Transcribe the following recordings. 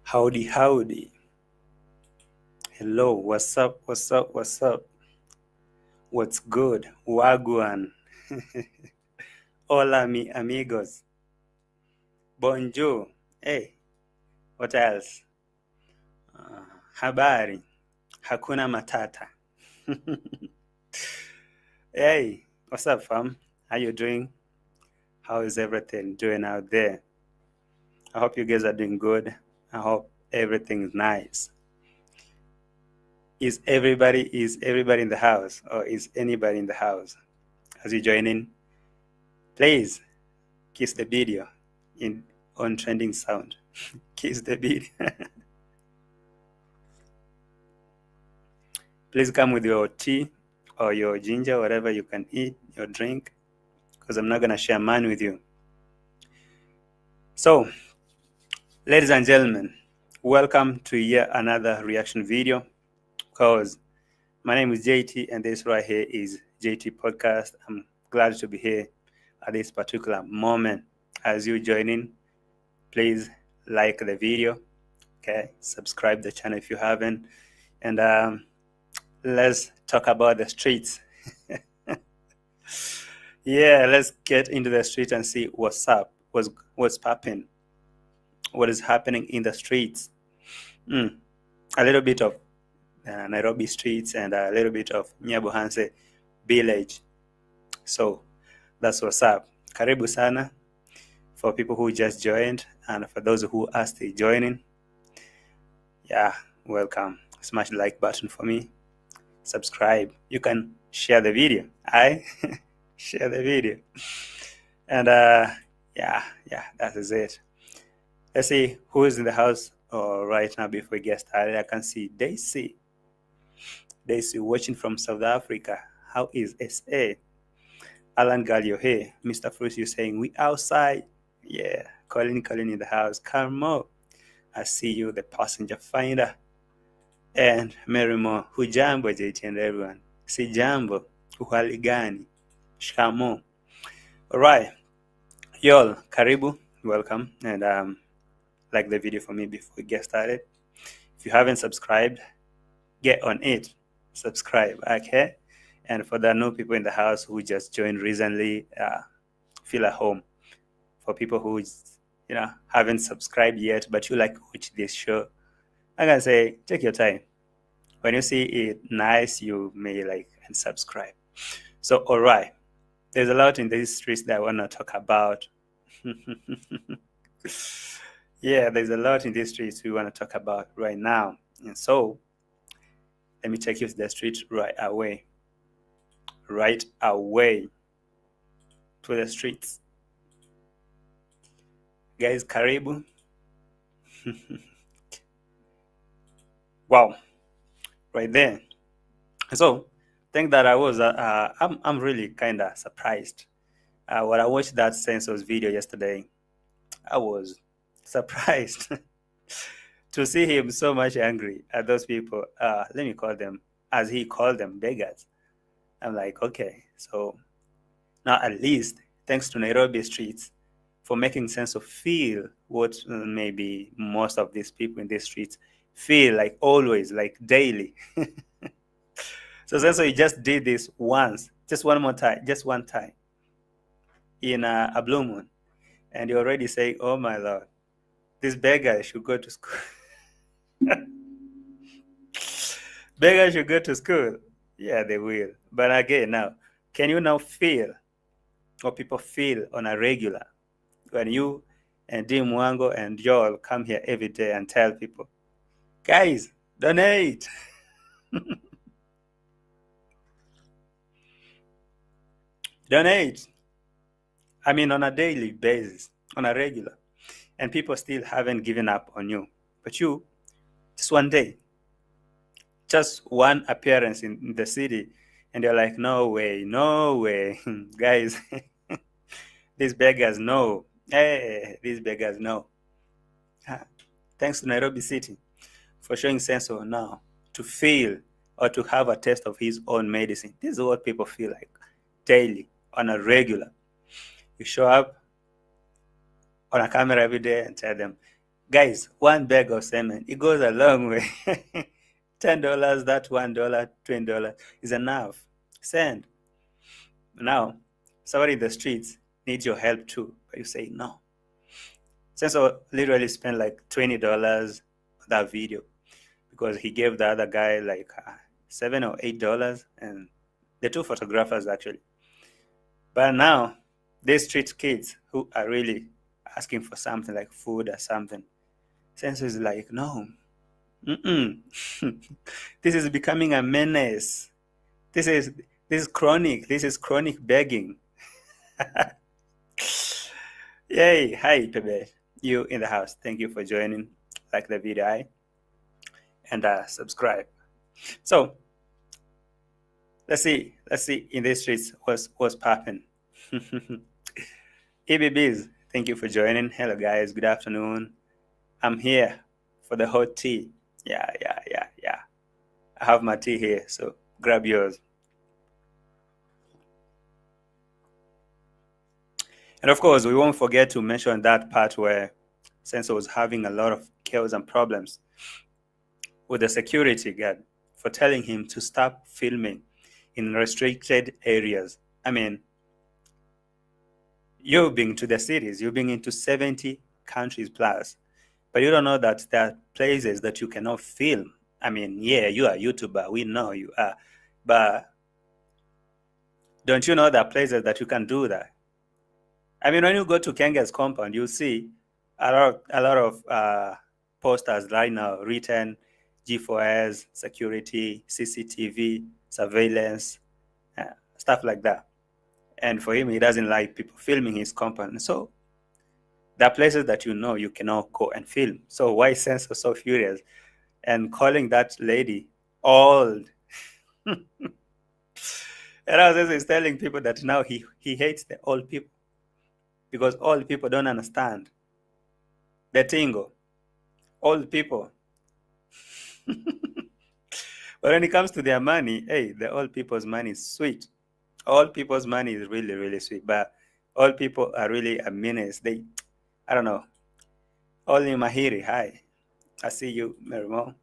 Howdy, howdy. Hello, what's up, what's up, what's up? What's good? Wagwan. Hola, mi amigos. Bonjour. Hey, what else? Habari. Hakuna matata. Hey, what's up, fam? How you doing? How is everything doing out there? I hope you guys are doing good. I hope everything is nice. Is everybody in the house, or is anybody in the house? As you join in, please kiss the video on trending sound. Kiss the video. Please come with your tea or your ginger, whatever you can eat, your drink, because I'm not going to share mine with you. So, ladies and gentlemen, welcome to yet another reaction video, because my name is JT and this right here is JT Podcast. I'm glad to be here at this particular moment. As you join in, please like the video, okay? Subscribe the channel if you haven't, and let's talk about the streets. Yeah, let's get into the street and see what's up, what's popping, what is happening in the streets. A little bit of Nairobi streets and a little bit of Nyabuhanse village. So that's what's up. Karibu sana for people who just joined, and for those who are still joining, yeah, welcome. Smash the like button for me. Subscribe. You can share the video. Share the video. And yeah, that is it. Let's see who is in the house right now before we get started. I can see Daisy watching from South Africa. How is SA? Alan Galio here. Mr. Fruit, you saying we outside? Yeah. Colin in the house. Carmo, I see you, the passenger finder. And Merimo, hujambo JT and everyone. Si jambo, uhali gani? Shamo. Alright. Y'all, karibu, welcome. And like the video for me before we get started. If you haven't subscribed, get on it. Subscribe, okay? And for the new people in the house who just joined recently, feel at home. For people who haven't subscribed yet, but you like watch this show, I gotta say, take your time. When you see it nice, you may like and subscribe. So, all right, there's a lot in these streets that I want to talk about. Yeah, there's a lot in these streets we want to talk about right now. And so, let me take you to the street right away. Right away to the streets. Guys, karibu. Wow, right there. So, think that I was, I'm really kind of surprised. When I watched that census video yesterday, I was surprised to see him so much angry at those people. Let me call them, as he called them, beggars. I'm like, okay, so now at least thanks to Nairobi streets for making sense of feel what maybe most of these people in these streets feel like always, like daily. So he just did this once, just one more time, just one time in a blue moon, and you're already saying, oh my Lord, these beggars should go to school. Beggars should go to school. Yeah, they will. But again, now, can you now feel what people feel on a regular when you and DEE MWANGO and Joel come here every day and tell people, guys, donate. Donate. I mean, on a daily basis, on a regular. And people still haven't given up on you. But you, just one day, just one appearance in the city, and you're like, no way, guys, these beggars know. Hey, these beggars know. Thanks to Nairobi City for showing sense of now to feel or to have a taste of his own medicine. This is what people feel like daily, on a regular. You show up on a camera every day and tell them, Guys, one bag of cement, it goes a long way. $10, that $1, $20 is enough. Send. Now, somebody in the streets needs your help too, but you say no. Sensor literally spent like $20 on that video because he gave the other guy like $7 or $8, and the two photographers actually. But now, these street kids who are really asking for something like food or something, Sensor is like, no, mm-mm. This is becoming a menace. This is chronic. This is chronic begging. Yay! Hi, Pebe. You in the house. Thank you for joining. Like the video, and subscribe. So let's see in these streets what's popping. EBBs, thank you for joining. Hello guys, good afternoon. I'm here for the hot tea. Yeah. I have my tea here, so grab yours. And of course, we won't forget to mention that part where Sensor was having a lot of chaos and problems with the security guard for telling him to stop filming in restricted areas. I mean, you've been to the cities, you've been into 70 countries plus, but you don't know that there are places that you cannot film. I mean, yeah, you are a YouTuber, we know you are, but don't you know there are places that you can do that? I mean, when you go to Kenga's compound, you see a lot of posters right now written G4S, security, CCTV, surveillance, stuff like that. And for him, he doesn't like people filming his compound. So there are places that you know you cannot go and film. So why is Sensor so furious and calling that lady old? And I was just telling people that now he hates the old people because old people don't understand the tingle. Old people. But when it comes to their money, hey, the old people's money is sweet. Old people's money is really, really sweet. But old people are really a menace. I don't know. Only Mahiri, hi. I see you, Merimo.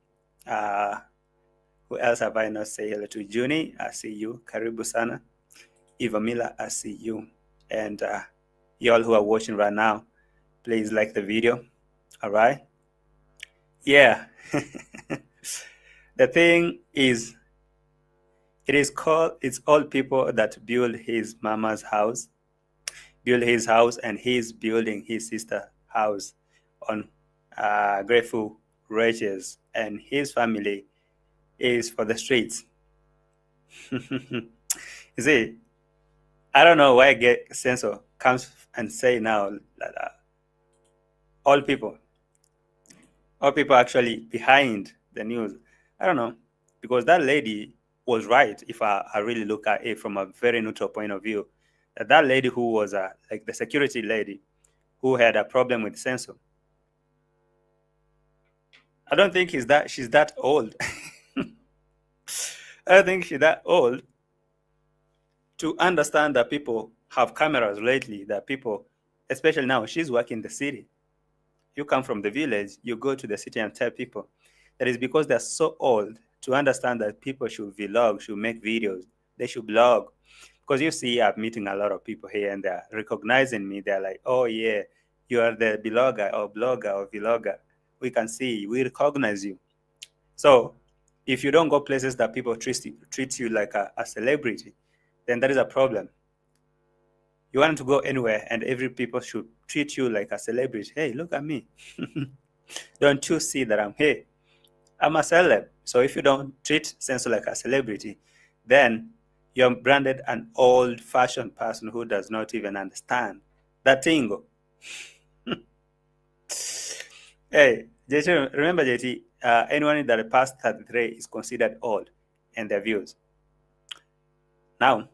Who else have I not say hello to? Juni, I see you. Karibu sana. Eva Miller, I see you. And you all who are watching right now, please like the video. All right? Yeah. The thing is, it's all people that build his mama's house, build his house, and he's building his sister's house on grateful riches, and his family is for the streets. You see, I don't know why I get Sensor comes and say now that all people actually behind the news. I don't know, because that lady was right. If I really look at it from a very neutral point of view, that lady who was like the security lady who had a problem with Sensor, I don't think she's that old. I don't think she's that old to understand that people have cameras lately, that people, especially now, she's working in the city. You come from the village, you go to the city and tell people. That is because they're so old to understand that people should vlog, should make videos, they should blog. Because you see, I'm meeting a lot of people here and they're recognizing me. They're like, oh yeah, you are the blogger or vlogger. We can see you, we recognize you. So if you don't go places that people treat you like a celebrity, then that is a problem. You want to go anywhere and every people should treat you like a celebrity. Hey, look at me. Don't you see that I'm here? I'm a celeb. So if you don't treat Sensor like a celebrity, then you're branded an old-fashioned person who does not even understand that tingo. Hey, JT, remember JT, anyone that passed 33 is considered old in their views. Now,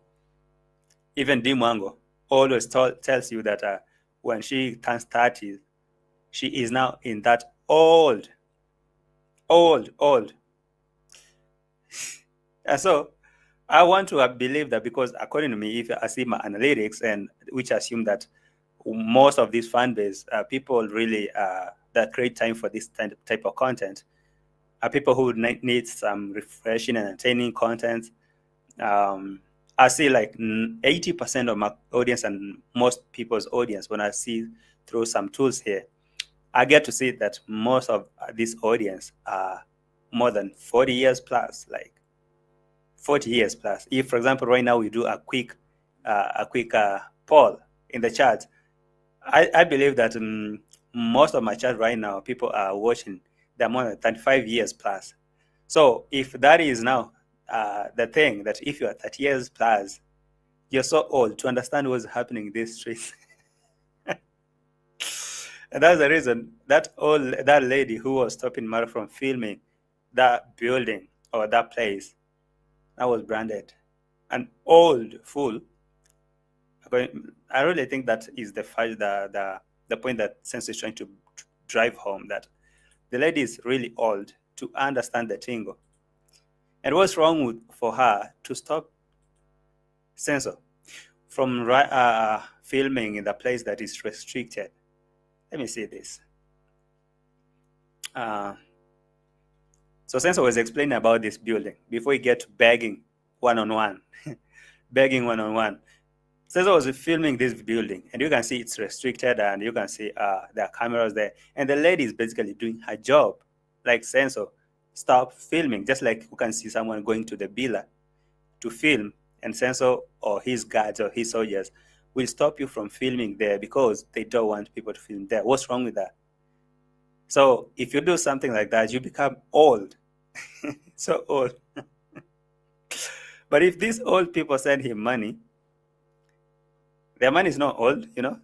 even DEE MWANGO always tells you that when she turns 30, she is now in that old. And so I want to believe that, because according to me, if I see my analytics, and which assume that most of these fan base people really that create time for this type of content are people who need some refreshing and entertaining content. I see like 80% of my audience and most people's audience, when I see through some tools here, I get to see that most of this audience are more than 40 years plus, like 40 years plus. If, for example, right now we do a quick poll in the chat, I believe that most of my chat right now, people are watching, they're more than 35 years plus. So if that is now the thing, that if you are 30 years plus, you're so old to understand what's happening in these streets. And that's the reason that lady who was stopping Mara from filming that building or that place, that was branded an old fool. I really think that is the point that Sense is trying to drive home, that the lady is really old to understand the tingle. And what's wrong for her to stop Sensor from filming in the place that is restricted? Let me see this. So Sensor was explaining about this building before we get to begging one-on-one. Begging one-on-one. Sensor was filming this building, and you can see it's restricted, and you can see there are cameras there. And the lady is basically doing her job. Like, Sensor, stop filming. Just like you can see someone going to the villa to film, and Sensor or his guards or his soldiers will stop you from filming there because they don't want people to film there. What's wrong with that? So if you do something like that, you become old. So old. But if these old people send him money, their money is not old, you know.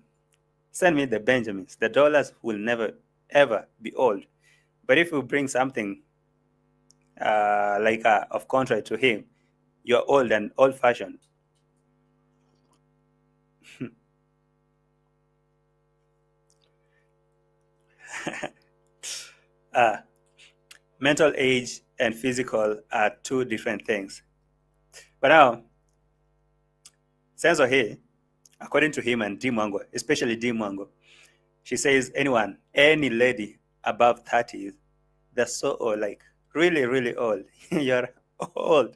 Send me the Benjamins. The dollars will never, ever be old. But if you bring something of contrary to him, you're old and old-fashioned. Mental age and physical are two different things. But now, Sensor here, according to him and DEE MWANGO, especially DEE MWANGO, she says any lady above 30, they're so old, like really, really old. You're old,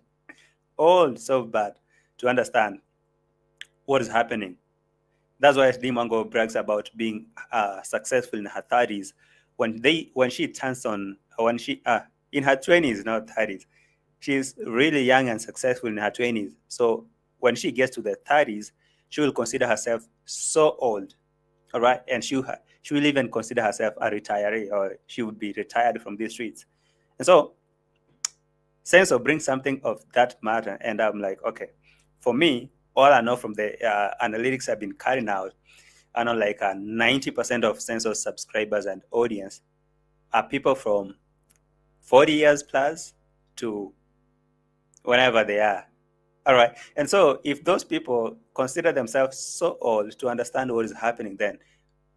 so bad to understand what is happening. That's why DEE MWANGO brags about being successful in her 30s. When she turns on, when she in her 20s, not 30s, she's really young and successful in her 20s. So when she gets to the 30s, she will consider herself so old, all right? And she will even consider herself a retiree, or she would be retired from these streets. And so Sensor brings something of that matter, and I'm like, okay, for me, all I know from the analytics I've been carrying out, I know like 90% of Sensor subscribers and audience are people from 40 years plus to whenever they are. All right. And so if those people consider themselves so old to understand what is happening, then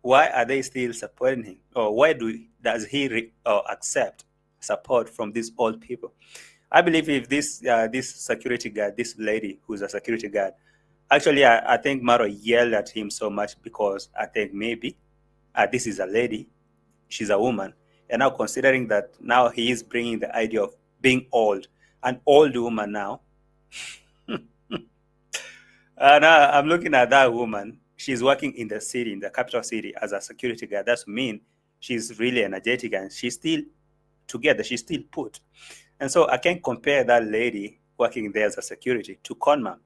why are they still supporting him? Or why does he accept support from these old people? I believe if this security guard, this lady who's a security guard, actually, I think MARWA yelled at him so much because I think maybe this is a lady, she's a woman, and now considering that now he is bringing the idea of being old, an old woman now. Now I'm looking at that woman. She's working in the city, in the capital city, as a security guard. That means she's really energetic and she's still together. She's still put. And so I can't compare that lady working there as a security to Conma.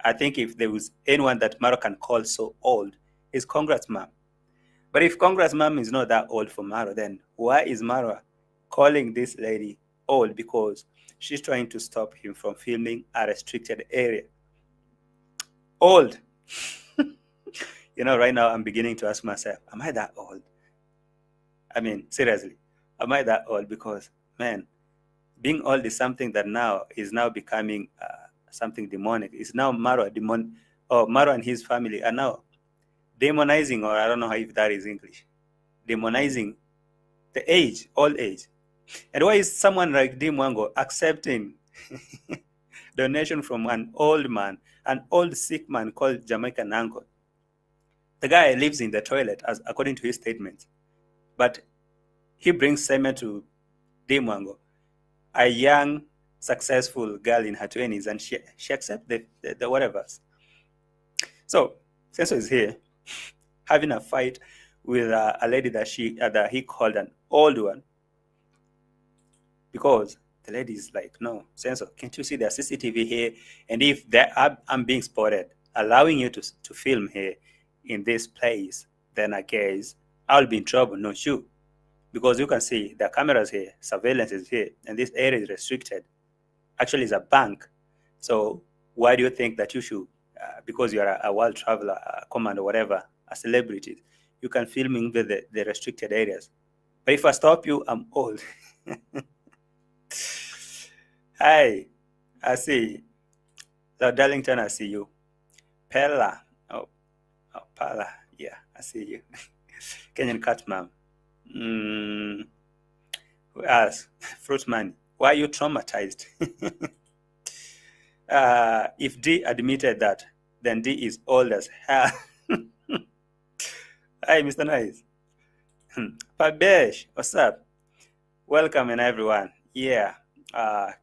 I think if there was anyone that MARWA can call so old, is Congrats Ma'am. But if Congrats Ma'am is not that old for MARWA, then why is MARWA calling this lady old? Because she's trying to stop him from filming a restricted area. Old. You know, right now I'm beginning to ask myself, am I that old? I mean, seriously, am I that old? Because, man, being old is something that now is becoming something demonic. It's now MARWA and his family are now demonizing, or I don't know if that is English, demonizing the age, old age. And why is someone like DEE MWANGO accepting donation from an old man, an old sick man called Jamaican uncle? The guy lives in the toilet, as according to his statement. But he brings Seme to DEE MWANGO, a young, successful girl in her 20s, and she accepts the whatevers. So Senso is here having a fight with a lady that he called an old one, because the lady is like, no, Senso, can't you see there's CCTV here? And if I'm being spotted, allowing you to film here in this place, then I guess I'll be in trouble, not you. Because you can see the cameras here, surveillance is here, and this area is restricted. Actually, it's a bank. So why do you think that you should, because you are a world traveler, a commander, whatever, a celebrity, you can film in the restricted areas? But if I stop you, I'm old. Hi, I see. So Darlington, I see you. Pella, oh Pella, yeah, I see you. Kenyan cat mom. Who else? Fruitman, why are you traumatized? If D admitted that, then D is old as hell. Hi, Mr. Nice. Pabesh, what's up? Welcome and everyone. Yeah,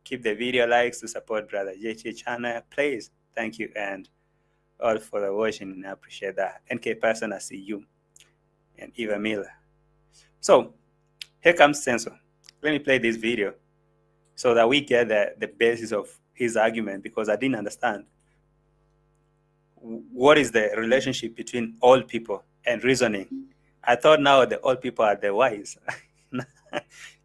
keep the video likes to support Brother JT channel, please. Thank you and all for the watching. I appreciate that. NK Person, I see you. And Eva Miller. So here comes Senso. Let me play this video so that we get the basis of his argument, because I didn't understand what is the relationship between old people and reasoning. I thought now the old people are the wise.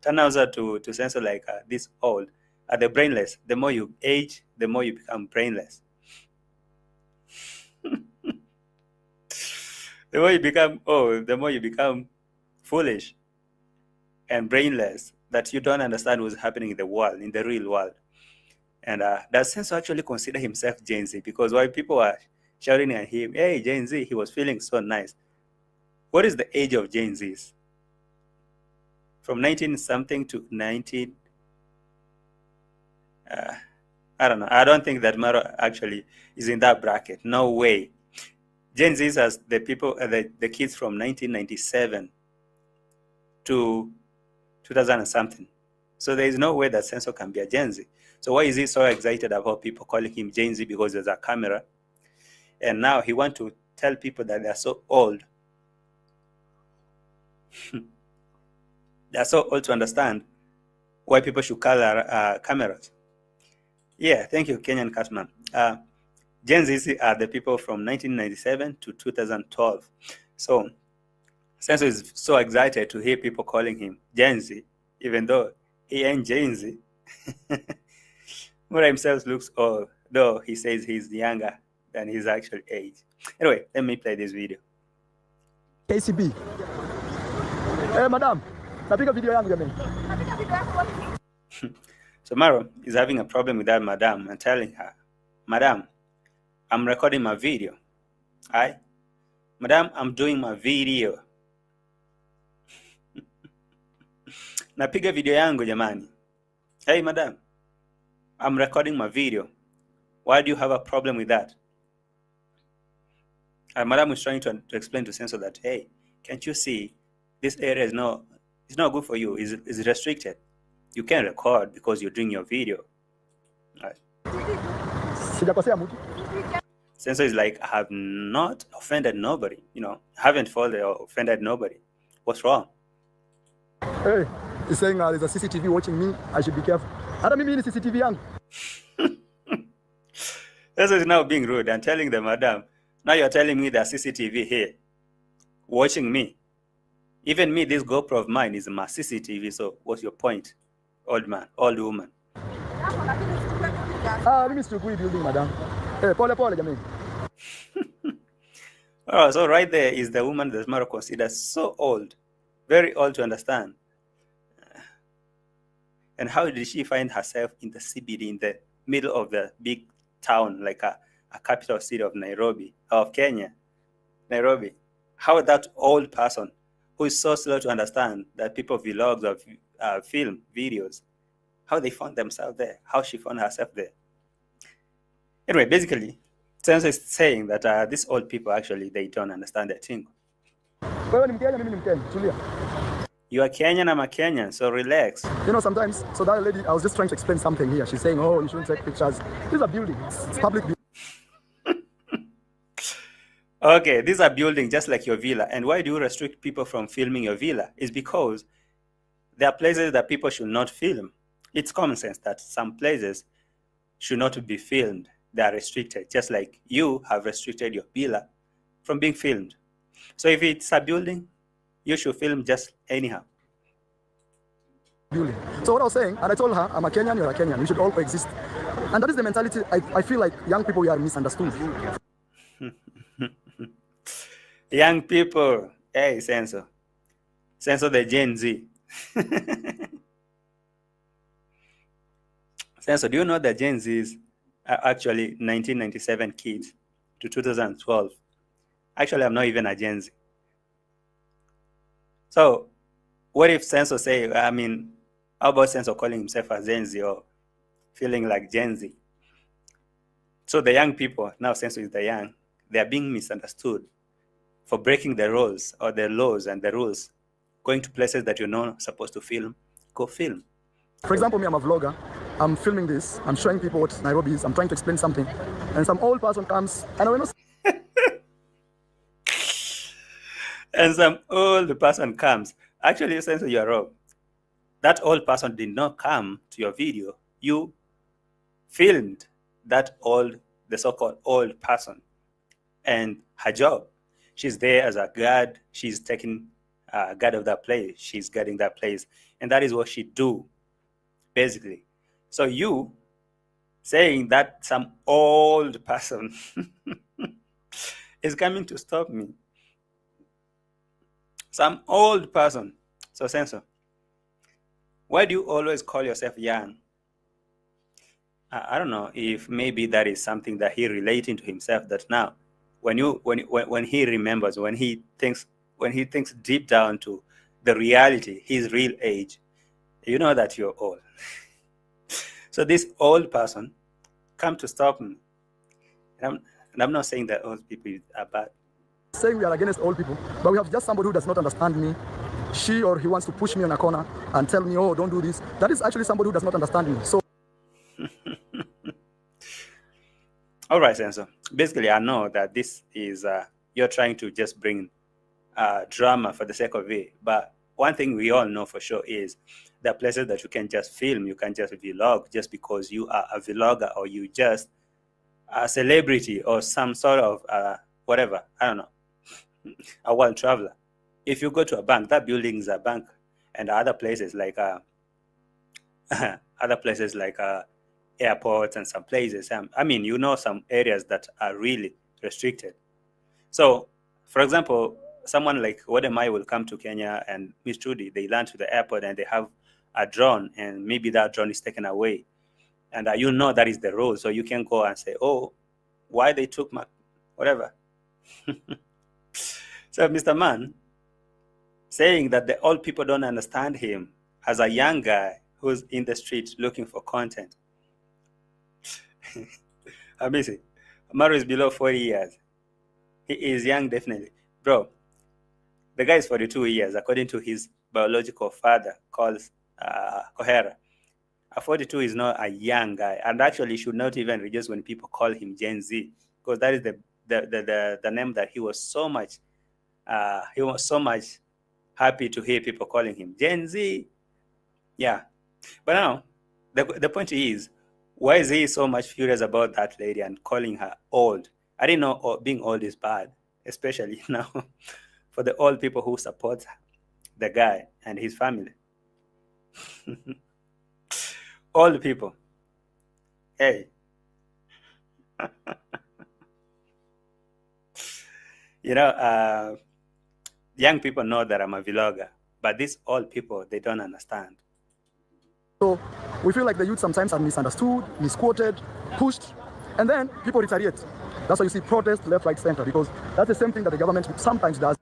Turn out to Senso like this old are the brainless. The more you age, the more you become brainless. The more you become old, the more you become foolish and brainless, that you don't understand what's happening in the world, in the real world. And does Senso actually consider himself Gen Z? Because while people are shouting at him, hey, Gen Z, he was feeling so nice. What is the age of Gen Zs? From 19-something to 19? I don't know. I don't think that MARWA actually is in that bracket. No way. Gen Zs as the people, the kids from 1997 to 2000 and something. So there is no way that Senso can be a Gen Z. So why is he so excited about people calling him Gen Z? Because there's a camera. And now he wants to tell people that they're so old. They're so old to understand why people should color cameras. Yeah, thank you, Kenyan Catman. Gen Z are the people from 1997 to 2012. So Senso is so excited to hear people calling him Gen Z, even though he ain't Gen Z. Mura himself looks old, though he says he's younger than his actual age. Anyway, let me play this video. KCB. Madam, napiga video yangu jamani. So MARWA is having a problem with that madam and telling her, Madam, I'm recording my video. Aye? Madam, I'm doing my video. Napiga video yangu jamani. Hey, madam, I'm recording my video. Why do you have a problem with that? And madam is trying to explain to Senso that, hey, can't you see this area is not good for you. It's restricted. You can't record because you're doing your video. Right. Senso is like, I have not offended nobody. You know, haven't faulted or offended nobody. What's wrong? Hey, he's saying there's a CCTV watching me. I should be careful. I don't mean CCTV young. Senso is now being rude and telling the madam, now you're telling me there's CCTV here watching me. Even me, this GoPro of mine is my CCTV. So what's your point, old man, old woman? Mimi situkui building, madam. Hey, pole jamani. Oh, so right there is the woman that MARWA considers so old, very old to understand. And how did she find herself in the CBD, in the middle of the big town, like a capital city of Nairobi, of Kenya, Nairobi? How that old person, who is so slow to understand that people vlogs or film videos, how they found themselves there, how she found herself there. Anyway, basically, Senso is saying that these old people actually, they don't understand their thing. You are Kenyan, I'm a Kenyan, so relax. You know, sometimes, so that lady, I was just trying to explain something here. She's saying, oh, you shouldn't take pictures. This is a building. It's public building. Okay, these are buildings just like your villa. And why do you restrict people from filming your villa? It's because there are places that people should not film. It's common sense that some places should not be filmed. They are restricted, just like you have restricted your villa from being filmed. So if it's a building, you should film just anyhow. Building. So what I was saying, and I told her, I'm a Kenyan, you're a Kenyan. We should all coexist. And that is the mentality. I feel like young people, we are misunderstood. Young people, hey, Senso the Gen Z. Senso, do you know that Gen Zs are actually 1997 kids to 2012? Actually, I'm not even a Gen Z. So, what if Senso say, how about Senso calling himself a Gen Z or feeling like Gen Z? So the young people, now Senso is the young, they are being misunderstood for breaking the rules or the laws and the rules, going to places that you're not supposed to film, go film. For example, me, I'm a vlogger. I'm filming this. I'm showing people what Nairobi is. I'm trying to explain something. And some old person comes, and we're not... And some old person comes. Actually, since you're wrong, that old person did not come to your video. You filmed that the so-called old person. And her job, she's there as a guard. She's taking guard of that place. She's guarding that place. And that is what she do, basically. So you saying that some old person is coming to stop me. Some old person. So Senso, why do you always call yourself young? I don't know if maybe that is something that he relating to himself, that now when he remembers, when he thinks deep down to the reality, his real age, you know that you're old. So this old person come to stop me. And I'm not saying that old people are bad. Saying we are against old people, but we have just somebody who does not understand me. She or he wants to push me in a corner and tell me, oh, don't do this. That is actually somebody who does not understand me. So all right, Senso. Basically, I know that this is you're trying to just bring drama for the sake of it. But one thing we all know for sure is there are places that you can just film, you can just vlog just because you are a vlogger or you just a celebrity or some sort of whatever, I don't know, a world traveler. If you go to a bank, that building is a bank, and other places like airports and some places. You know, some areas that are really restricted. So, for example, someone like Wodemai will come to Kenya and Miss Trudy, they land to the airport and they have a drone, and maybe that drone is taken away. And you know that is the rule. So you can go and say, oh, why they took my whatever. So Mr. Man saying that the old people don't understand him as a young guy who's in the street looking for content. Amazing. Maru is below 40 years. He is young, definitely. Bro, the guy is 42 years, according to his biological father, called Kohera. A 42 is not a young guy, and actually should not even reduce when people call him Gen Z, because that is the name that he was so much happy to hear people calling him Gen Z. Yeah. But now, the point is, why is he so much furious about that lady and calling her old? I didn't know being old is bad, especially now for the old people who support the guy and his family. Old people. Hey. You know, young people know that I'm a vlogger, but these old people, they don't understand. So we feel like the youth sometimes are misunderstood, misquoted, pushed, and then people retaliate. That's why you see protest left, right, center, because that's the same thing that the government sometimes does.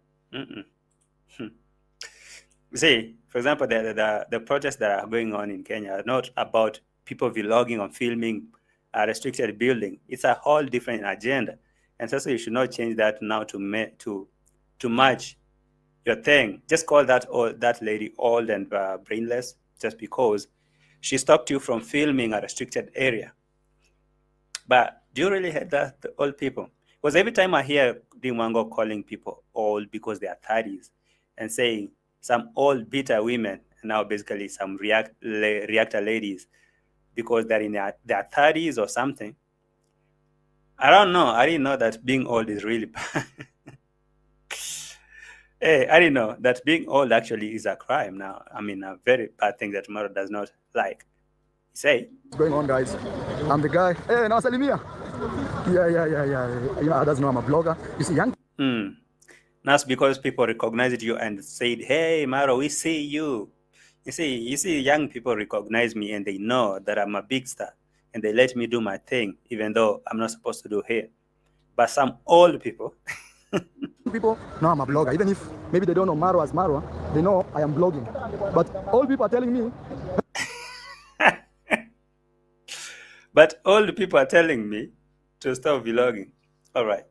See, for example, the protests that are going on in Kenya are not about people vlogging or filming a restricted building. It's a whole different agenda. And so you should not change that now to match your thing. Just call that lady old and brainless just because she stopped you from filming a restricted area. But do you really hate the old people? Because every time I hear DEE MWANGO calling people old because they are 30s and saying some old bitter women, now basically some reactor ladies because they're in their 30s or something. I don't know. I didn't know that being old is really bad. Hey, I didn't know that being old actually is a crime now. I mean, a very bad thing that Maro does not like. Say. What's going on, guys? I'm the guy. Hey, now Salimia. Yeah. You know, others know I'm a blogger. You see, young. That's because people recognized you and said, "Hey, Maro, we see you." You see, young people recognize me and they know that I'm a big star, and they let me do my thing, even though I'm not supposed to do here. But some old people. People know I'm a blogger. Even if maybe they don't know Marwa as Marwa, they know I am blogging. But old people are telling me. But old people are telling me to stop vlogging. All right.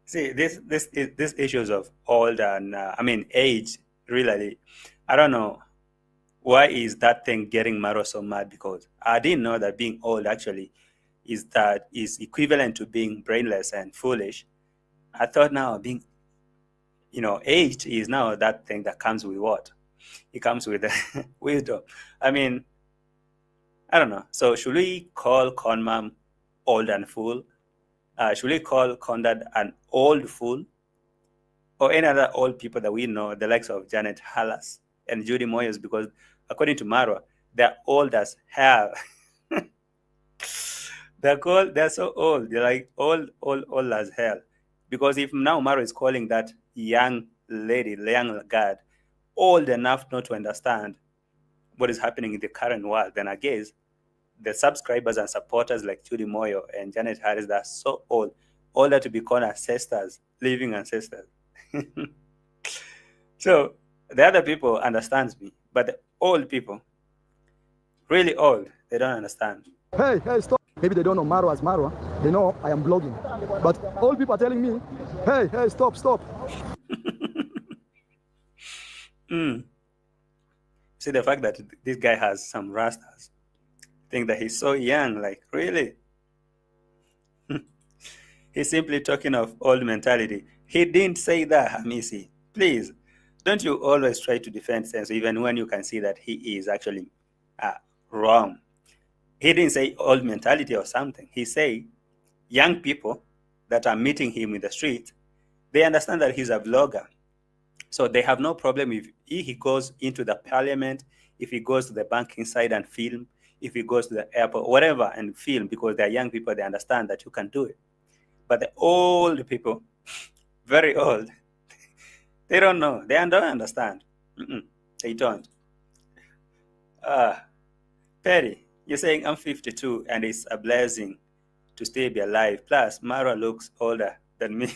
See, this issues of old and age. Really, I don't know why is that thing getting Maro so mad, because I didn't know that being old actually is equivalent to being brainless and foolish. I thought now being, aged is now that thing that comes with what? It comes with wisdom. I mean, I don't know. So should we call Conmam old and fool? Should we call Condad an old fool? Or any other old people that we know, the likes of Janet Hallas and Judy Moyes, because according to Marwa, they're old as hell. They're so old. They're like old as hell. Because if now Marwa is calling that young lady, young guard, old enough not to understand what is happening in the current world, then I guess the subscribers and supporters like Judy Moyo and Janet Harris, they're so old, older to be called ancestors, living ancestors. So the other people understands me, but the old people, really old, they don't understand. Hey, stop. Maybe they don't know Marwa as Marwa. They know I am blogging. But old people are telling me, hey, stop. See, the fact that this guy has some rastas, think that he's so young, like, really? He's simply talking of old mentality. He didn't say that, Hamisi. Please, don't you always try to defend sense, even when you can see that he is actually wrong. He didn't say old mentality or something. He said young people that are meeting him in the street, they understand that he's a vlogger. So they have no problem if he goes into the parliament, if he goes to the banking side and film, if he goes to the airport, whatever, and film, because they're young people, they understand that you can do it. But the old people, very old, they don't know. They don't understand. They don't. Perry, you're saying I'm 52 and it's a blessing to still be alive. Plus, Mara looks older than me.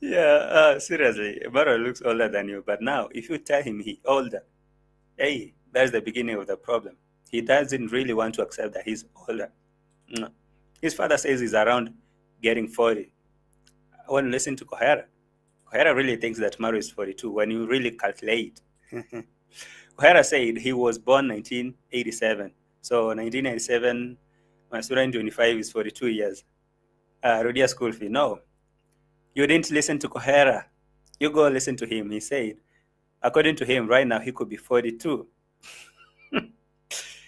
Yeah, seriously, Mara looks older than you. But now, if you tell him he's older, hey, that's the beginning of the problem. He doesn't really want to accept that he's older. His father says he's around getting 40. When you listen to Kohera really thinks that Maro is 42 when you really calculate. Kohera said he was born 1987. So 1987, my student 25 is 42 years. Rodia school fee. No, you didn't listen to Kohera. You go listen to him. He said, according to him, right now he could be 42.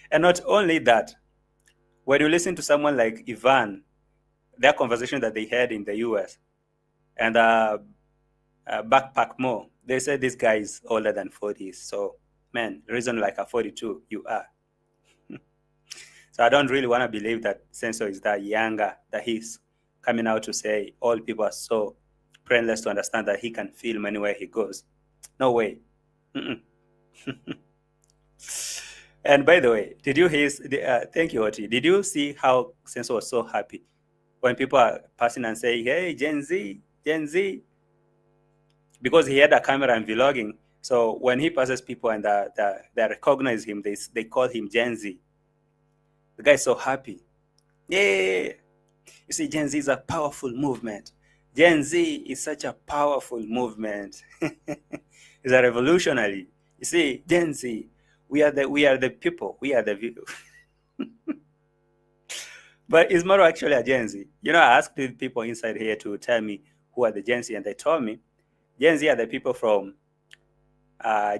And not only that, when you listen to someone like Ivan, their conversation that they had in the US, and Backpack Mo, they said this guy is older than 40. So, man, reason like a 42, you are. So I don't really want to believe that Sensor is that younger, that he's coming out to say all people are so brainless to understand that he can film anywhere he goes. No way. And by the way, did you hear? Thank you, Oti. Did you see how Sensor was so happy when people are passing and saying, "Hey, Gen Z," because he had a camera and vlogging. So when he passes people and they recognize him, they call him Gen Z. The guy's so happy. Yeah. You see, Gen Z is a powerful movement. Gen Z is such a powerful movement. It's a revolutionary. You see, Gen Z, we are the people. We are the people. But is Maro actually a Gen Z? You know, I asked the people inside here to tell me who are the Gen Z, and they told me Gen Z are the people from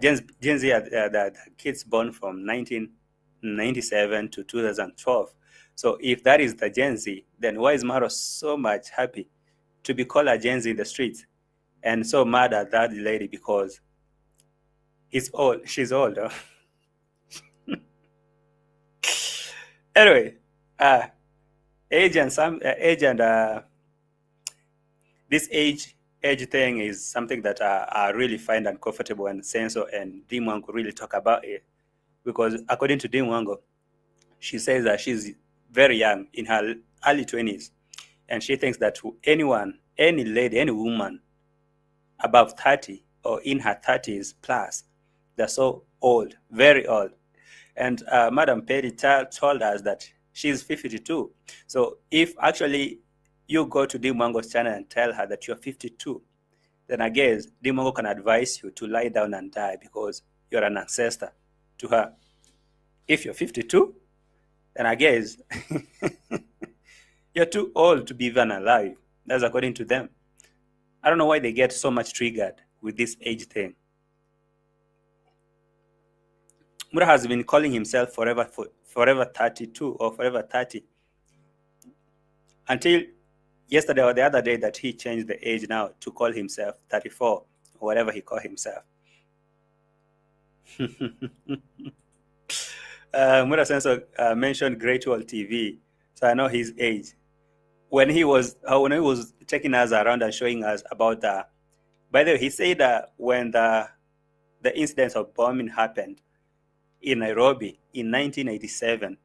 Gen Z are the kids born from 1997 to 2012. So if that is the Gen Z, then why is Maro so much happy to be called a Gen Z in the streets and so mad at that lady because he's old, she's old? Anyway, age and this age thing is something that I really find uncomfortable, and Senso and DEE MWANGO really talk about it, because according to DEE MWANGO, she says that she's very young, in her early 20s, and she thinks that anyone, any lady, any woman above 30 or in her 30s plus, they're so old, very old. And Madam Perry told us that she's 52. So if actually you go to DEE MWANGO's channel and tell her that you're 52, then I guess DEE MWANGO can advise you to lie down and die because you're an ancestor to her. If you're 52, then I guess you're too old to be even alive. That's according to them. I don't know why they get so much triggered with this age thing. Mura has been calling himself forever 32 or forever 30 until yesterday or the other day that he changed the age now to call himself 34 or whatever he called himself. Mura Senso mentioned Great Wall TV, so I know his age. When he was taking us around and showing us about by the way, he said that when the incidents of bombing happened in Nairobi in 1987,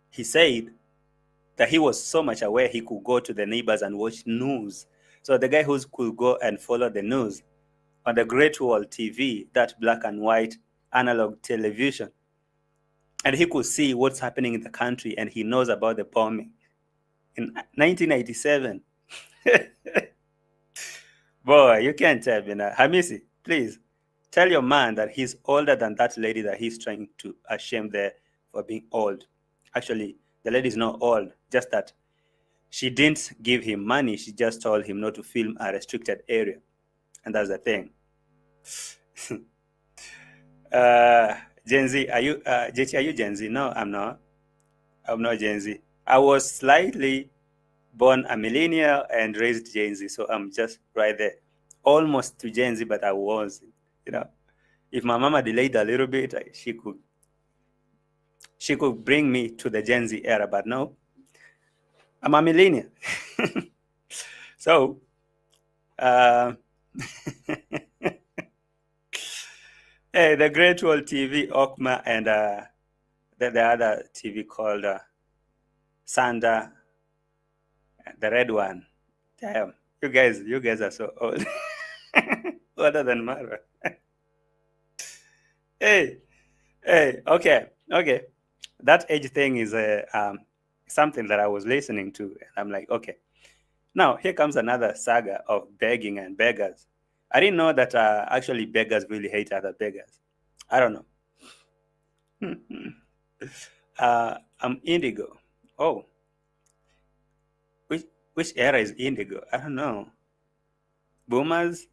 he said that he was so much aware he could go to the neighbors and watch news. So the guy who could go and follow the news on the Great Wall TV, that black and white analog television, and he could see what's happening in the country, and he knows about the bombing in 1987. Boy, you can't tell me that. Hamisi, please tell your man that he's older than that lady that he's trying to shame there for being old. Actually, the lady's not old, just that she didn't give him money. She just told him not to film a restricted area. And that's the thing. Gen Z, are you, JT, are you Gen Z? No, I'm not. I'm not Gen Z. I was slightly born a millennial and raised Gen Z, so I'm just right there. Almost to Gen Z, but I wasn't. You know, if my mama delayed a little bit, she could bring me to the Gen Z era, but no, I'm a millennial. So, hey, the Great Wall TV, Okma, and the other TV called Sanda, the red one. Damn, you guys are so old. Older than Marwa. Hey, okay. That age thing is something that I was listening to, and I'm like, okay. Now, here comes another saga of begging and beggars. I didn't know that actually beggars really hate other beggars. I don't know. I'm Indigo. Oh, which era is Indigo? I don't know. Boomers?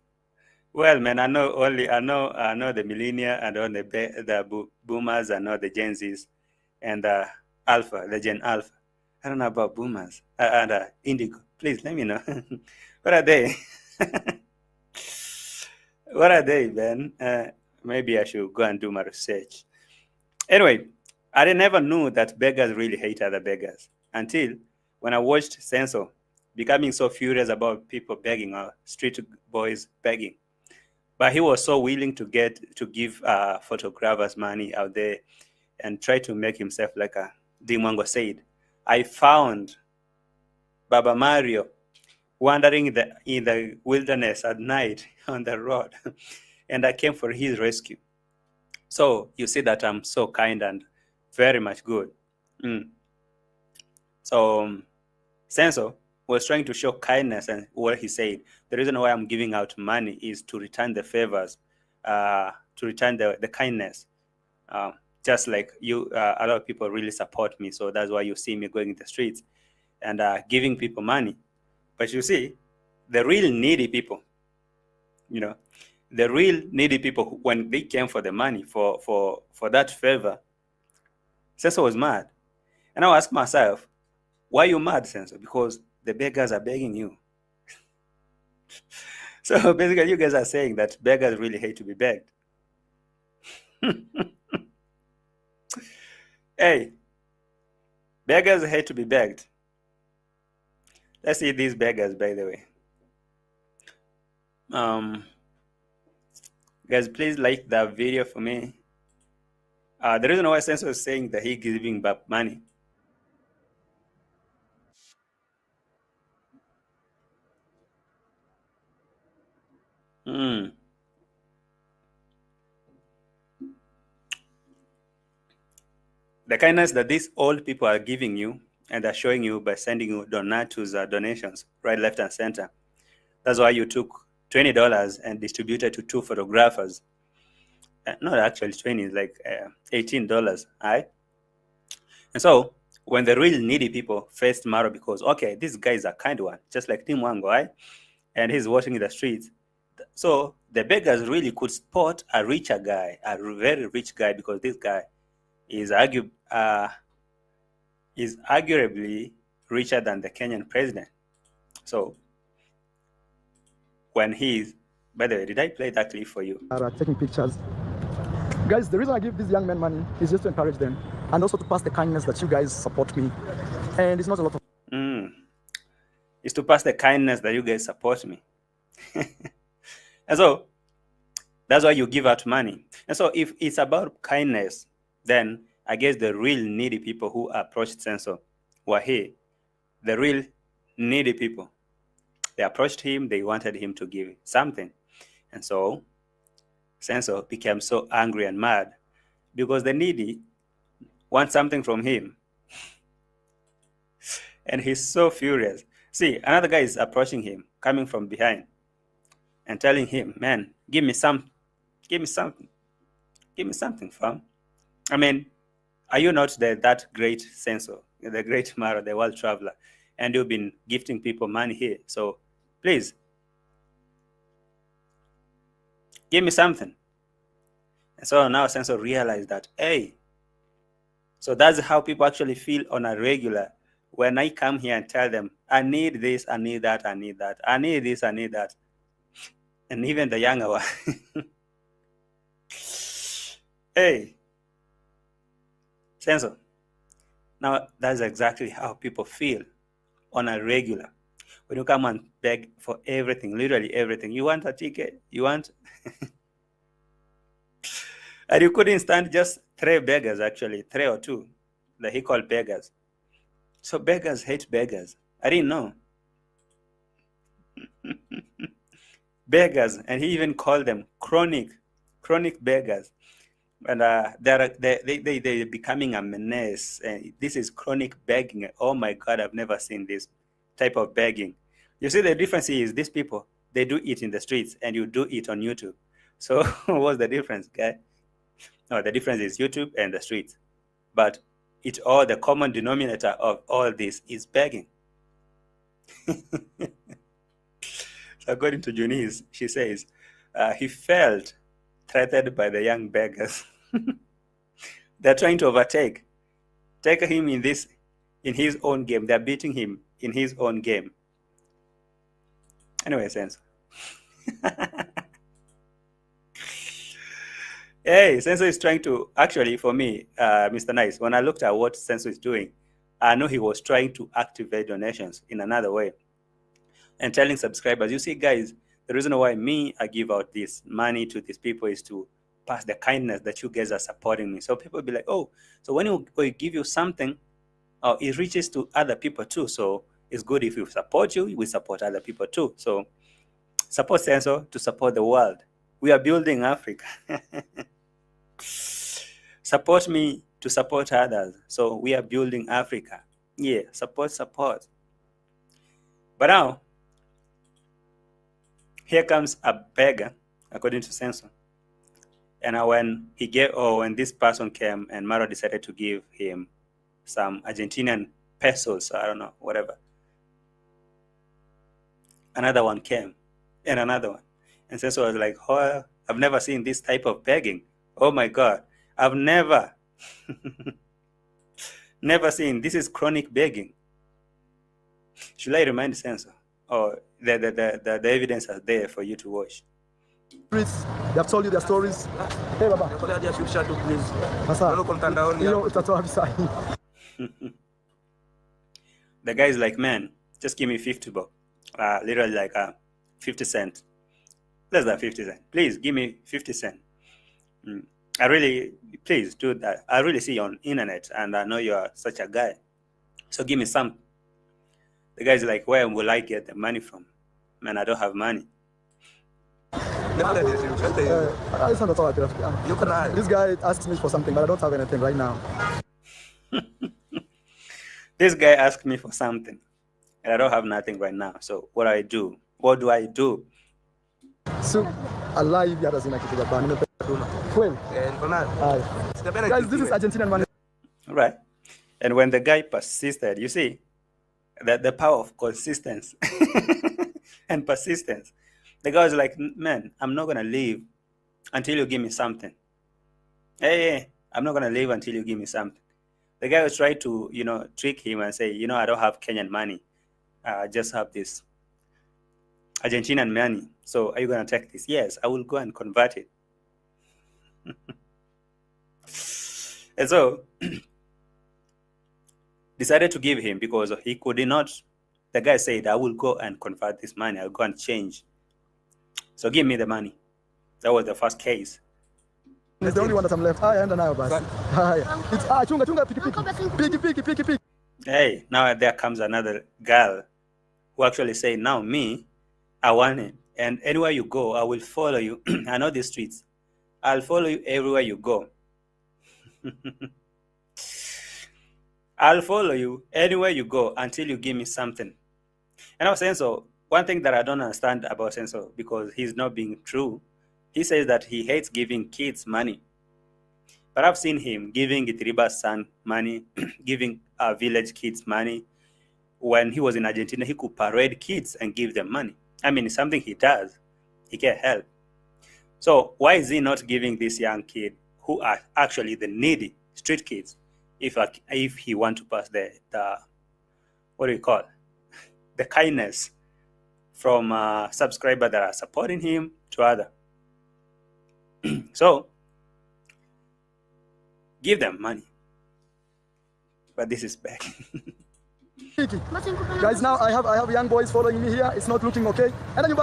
Well, man, I know the millennial, and on the boomers, I know the Gen Zs, and Alpha, the Gen Alpha. I don't know about boomers and Indigo. Please let me know. What are they? What are they, Ben? Maybe I should go and do my research. Anyway, I never knew that beggars really hate other beggars until when I watched Senso becoming so furious about people begging, street boys begging. But he was so willing to give photographers money out there and try to make himself like a DEE MWANGO said. I found Baba Mario wandering in the wilderness at night on the road, and I came for his rescue. So you see that I'm so kind and very much good. So Senso was trying to show kindness, and what he said, the reason why I'm giving out money is to return the favors, to return the kindness. Just like you, a lot of people really support me, so that's why you see me going in the streets and giving people money. But you see, the real needy people, the real needy people, when they came for the money, for that favor, Senso was mad. And I ask myself, why are you mad, Senso? Because the beggars are begging you. So basically, you guys are saying that beggars really hate to be begged. Hey, beggars hate to be begged. Let's see these beggars, by the way. Guys, please like that video for me. The reason why Senso is saying that he's giving back money. The kindness that these old people are giving you and are showing you by sending you donations, right, left, and center. That's why you took $20 and distributed to 2 photographers. Not actually 20, like $18, right? And so when the real needy people faced MARWA because, okay, this guy is a kind one, just like DEE MWANGO, right? And he's walking in the streets. So the beggars really could spot a richer guy, a very rich guy, because this guy is arguably richer than the Kenyan president. So when he's, by the way, did I play that clip for you? Taking pictures. Guys, the reason I give these young men money is just to encourage them and also to pass the kindness that you guys support me. And it's not a lot of... It's to pass the kindness that you guys support me. And so that's why you give out money. And so if it's about kindness, then I guess the real needy people who approached Senso were here. The real needy people. They approached him, they wanted him to give something. And so Senso became so angry and mad because the needy want something from him. And he's so furious. See, another guy is approaching him, coming from behind, and telling him, man, give me something. Give me something. Give me something, fam. I mean, are you not that great Senso, the great MARWA, the world traveler, and you've been gifting people money here? So please, give me something. And so now Senso realized that, hey, so that's how people actually feel on a regular. When I come here and tell them, I need this, I need that, I need that, I need this, I need that. And even the younger one. Hey, Senso. Now, that's exactly how people feel on a regular. When you come and beg for everything, literally everything. You want a ticket? You want... And you couldn't stand just 3 beggars, actually, 3 or 2 that he called beggars. So beggars hate beggars. I didn't know. Beggars, and he even called them chronic beggars. And they're becoming a menace. And this is chronic begging. Oh my God, I've never seen this type of begging. You see, the difference is these people, they do it in the streets and you do it on YouTube. So what's the difference, guy? No, the difference is YouTube and the streets. But it's all, the common denominator of all this is begging. So according to Junice, she says, he felt threatened by the young beggars. They're trying to take him in his own game. They're beating him in his own game. Anyway, Senso. Hey, Senso is trying to, actually for me, Mr. Nice, when I looked at what Senso is doing, I know he was trying to activate donations in another way. And telling subscribers, you see, guys, the reason why I give out this money to these people is to pass the kindness that you guys are supporting me. So people will be like, oh, so when we give you something, it reaches to other people too. So it's good if we support you, we support other people too. So support Senso to support the world. We are building Africa. Support me to support others. So we are building Africa. Yeah, support. But now, here comes a beggar, according to Censor. And when this person came and Maro decided to give him some Argentinian pesos, I don't know, whatever, another one came and another one. And Censor was like, oh, I've never seen this type of begging. Oh my God, I've never seen. This is chronic begging. Should I remind Censor? Or the evidence is there for you to watch. They have told you their stories. Hey, Baba. The guy is like, man, just give me 50 bucks. Literally like 50 cents. Less than 50 cents. Please give me 50 cents. Please do that. I really see you on internet and I know you are such a guy. So give me some. The guy's like, where will I get the money from? Man, I don't have money. This guy asks me for something, but I don't have anything right now. This guy asked me for something, and I don't have nothing right now. So what do I do? What do I do? So, alive, guys, this is Argentinian money. All right. And when the guy persisted, you see, that the power of consistency and persistence. The guy was like, man, I'm not going to leave until you give me something. Hey, I'm not going to leave until you give me something. The guy was trying to, trick him and say, I don't have Kenyan money. I just have this Argentinian money. So are you going to take this? Yes, I will go and convert it. And so decided to give him because he could not. The guy said, I will go and convert this money. I'll go and change. So give me the money. That was the first case. It's the only one that I'm left. Hey, now there comes another girl who actually say, now me, I want it. And anywhere you go, I will follow you. I know the streets. I'll follow you everywhere you go. I'll follow you anywhere you go until you give me something. And I was saying, so one thing that I don't understand about Censor, because he's not being true, he says that he hates giving kids money. But I've seen him giving Itiriba's son money, giving village kids money. When he was in Argentina, he could parade kids and give them money. I mean, it's something he does. He can help. So why is he not giving this young kid, who are actually the needy street kids, if he want to pass the what do you call, the kindness from subscribers that are supporting him to other. So give them money. But this is back. Guys, now I have young boys following me here. It's not looking okay. And then you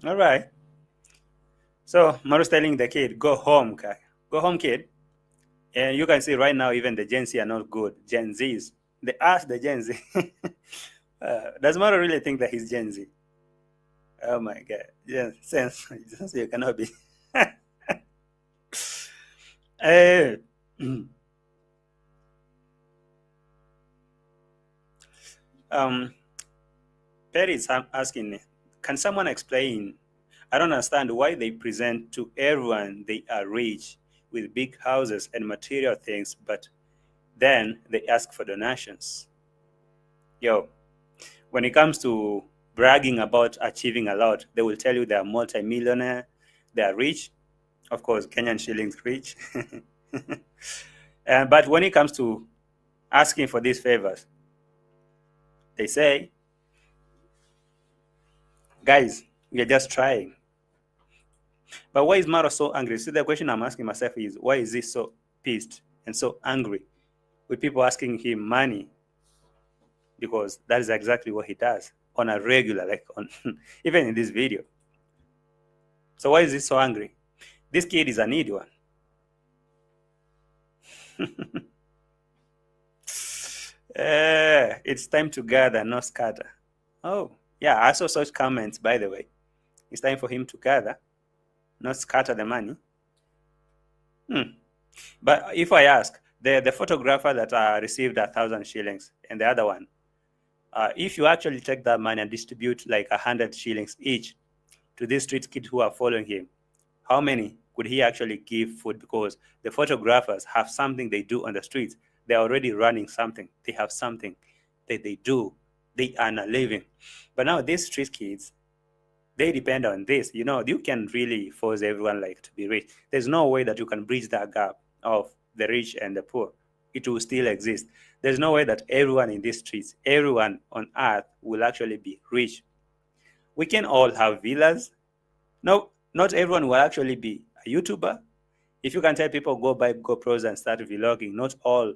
All right. So Maru's telling the kid, go home, guy. Go home, kid. And you can see right now, even the Gen Z are not good. Gen Zs. They ask the Gen Z. Does Maru really think that he's Gen Z? Oh my God. Yeah, sense you cannot be. Perry is asking me, can someone explain? I don't understand why they present to everyone they are rich with big houses and material things, but then they ask for donations. Yo, when it comes to bragging about achieving a lot, they will tell you they are multi-millionaire, they are rich. Of course, Kenyan shillings rich. But when it comes to asking for these favors, they say, guys, we are just trying. But why is Maro so angry? See, the question I'm asking myself is, why is he so pissed and so angry with people asking him money? Because that is exactly what he does on a regular, like on even in this video. So why is he so angry? This kid is an idiot. It's time to gather, not scatter. Oh, yeah, I saw such comments, by the way. It's time for him to gather, not scatter the money. But if I ask, The photographer that received 1,000 shillings and the other one, if you actually take that money and distribute like 100 shillings each to these street kids who are following him, how many could he actually give food? Because the photographers have something they do on the streets. They're already running something. They have something that they do. They earn a living. But now these street kids, they depend on this. You know, you can really force everyone like to be rich. There's no way that you can bridge that gap of the rich and the poor. It will still exist. There's no way that everyone in these streets, everyone on earth will actually be rich. We can all have villas. No, not everyone will actually be a YouTuber. If you can tell people go buy GoPros and start vlogging, not all.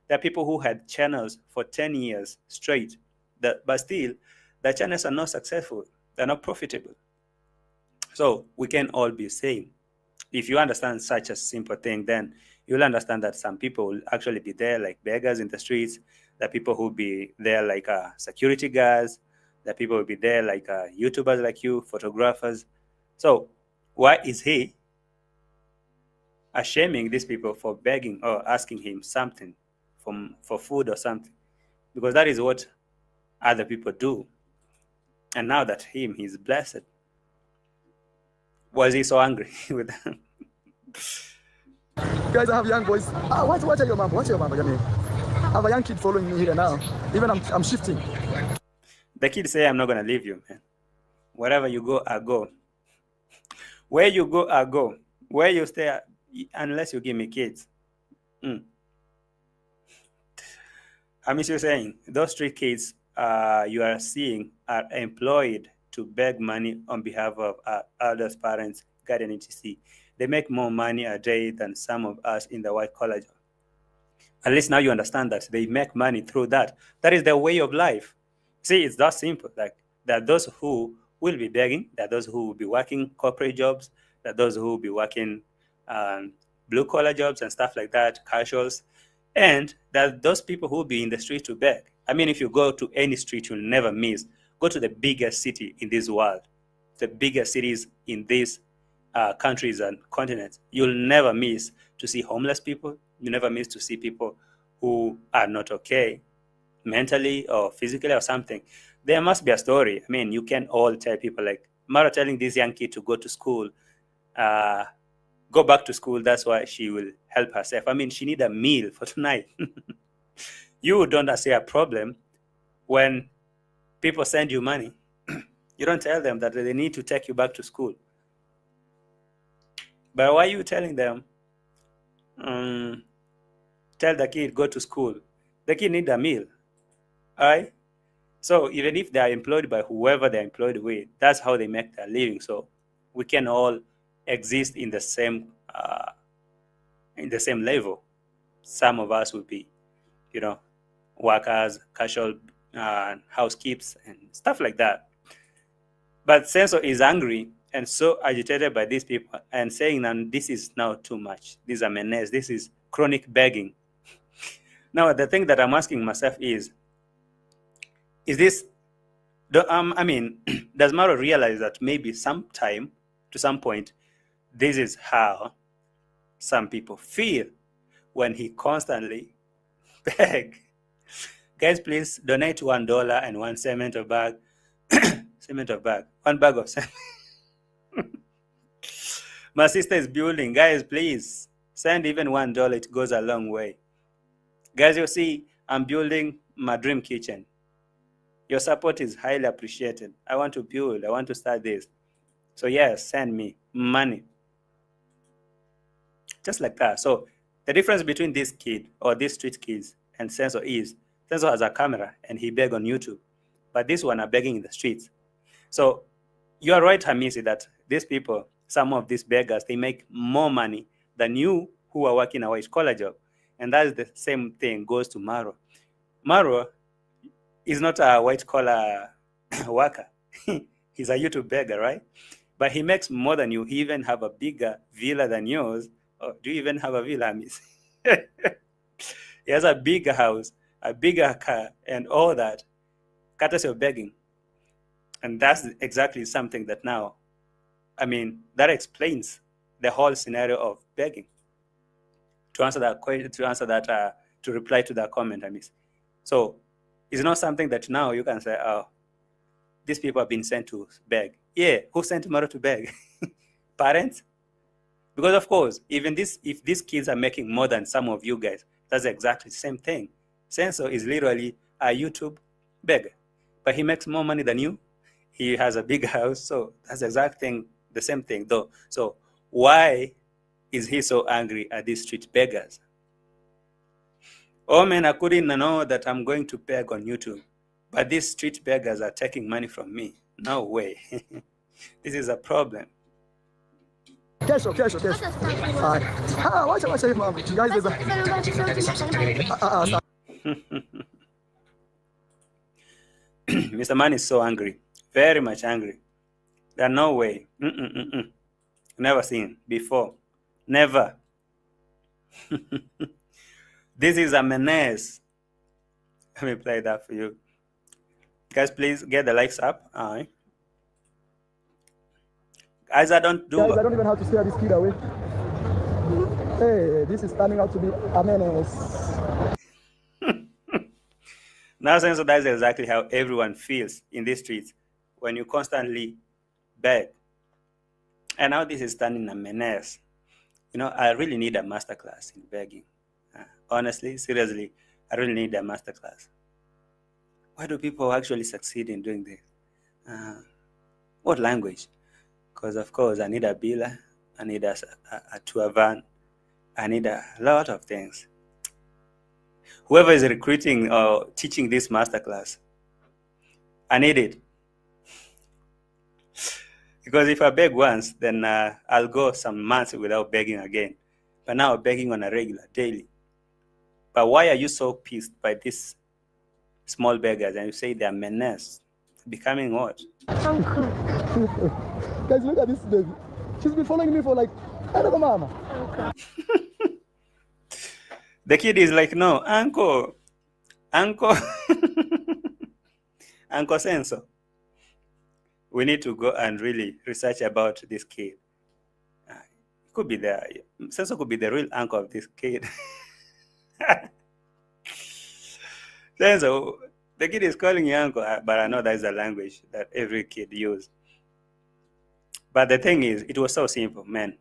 There are people who had channels for 10 years straight, but still, the channels are not successful. They're not profitable. So we can all be same. If you understand such a simple thing, then you'll understand that some people will actually be there like beggars in the streets. The people who will be there like security guards. The people will be there like YouTubers like you, photographers. So why is he shaming these people for begging or asking him something for food or something? Because that is what other people do. And now that he's blessed. Was he so angry with them? Guys, I have young boys. What are your mom? What's your mom? I have a young kid following me here now. Even I'm shifting. The kid say, I'm not going to leave you, man. Wherever you go, I go. Where you go, I go. Where you stay, unless you give me kids. I miss you saying, those street kids you are seeing are employed to beg money on behalf of others' parents, guardian, etc. They make more money a day than some of us in the white collar job. At least now you understand that they make money through that. That is their way of life. See, it's that simple. Like, there are those who will be begging, there are those who will be working corporate jobs, there are those who will be working blue collar jobs and stuff like that, casuals. And there are those people who will be in the street to beg. I mean, if you go to any street, you'll never miss. Go to the biggest city in this world, the biggest cities in these countries and continents. You'll never miss to see homeless people. You never miss to see people who are not okay mentally or physically or something. There must be a story. I mean, you can all tell people like Mara telling this young kid to go to school, go back to school. That's why she will help herself. I mean, she need a meal for tonight. You don't say a problem when people send you money. You don't tell them that they need to take you back to school. But why are you telling them, tell the kid, go to school? The kid need a meal. All right? So even if they are employed by whoever they're employed with, that's how they make their living. So we can all exist in the same level. Some of us will be, workers, casual housekeepers, and stuff like that. But Senso is angry and so agitated by these people and saying that this is now too much. This is a menace. This is chronic begging. Now, the thing that I'm asking myself is this, does Maro realize that maybe to some point, this is how some people feel when he constantly beg? Guys, please donate $1 and one cement of bag. One bag of cement. My sister is building. Guys, please send even $1. It goes a long way. Guys, you see, I'm building my dream kitchen. Your support is highly appreciated. I want to build. I want to start this. So yes, send me money. Just like that. So the difference between this kid or these street kids and Senso is, Senso has a camera and he beg on YouTube. But this one are begging in the streets. So you are right, Hamisi, that these people, some of these beggars, they make more money than you who are working a white collar job. And that is the same thing goes to Maro. Maro is not a white collar worker. He's a YouTube beggar, right? But he makes more than you. He even have a bigger villa than yours. Oh, do you even have a villa, Hamisi? He has a bigger house, a bigger car, and all that, courtesy of begging. And that's exactly something that now, that explains the whole scenario of begging. to answer that question, to reply to that comment. I mean, so it's not something that now you can say, oh, these people have been sent to beg. Yeah, who sent Maro to beg? Parents? Because of course, even if these kids are making more than some of you guys, that's exactly the same thing. Senso is literally a YouTube beggar, but he makes more money than you. He has a big house, so that's the exact thing, the same thing though. So why is he so angry at these street beggars? Oh man, I couldn't know that I'm going to beg on YouTube, but these street beggars are taking money from me. No way. This is a problem. Kesho. Wacha hivi mambo. Guys, Mr. Man is so angry, very much angry. There's no way. Never seen before. Never. This is a menace. Let me play that for you. Guys, please get the likes up. All right. Guys, I don't even have to scare this kid away. Hey, this is turning out to be a menace. Now, Senso, that's exactly how everyone feels in these streets when you constantly beg. And now this is turning a menace. You know, I really need a masterclass in begging. Honestly, seriously, I really need a masterclass. Why do people actually succeed in doing this? What language? Because, of course, I need a biller, I need a tour van, I need a lot of things. Whoever is recruiting or teaching this masterclass, I need it. Because if I beg once, then I'll go some months without begging again. But now I'm begging on a regular, daily. But why are you so pissed by these small beggars? And you say they're menace. Becoming what? Guys, look at this baby. She's been following me for like, I don't know, mama. The kid is like, no, uncle. Uncle Senso. We need to go and really research about this kid. Could be Senso could be the real uncle of this kid. Senso, the kid is calling you uncle, but I know that's a language that every kid uses. But the thing is, it was so simple, man.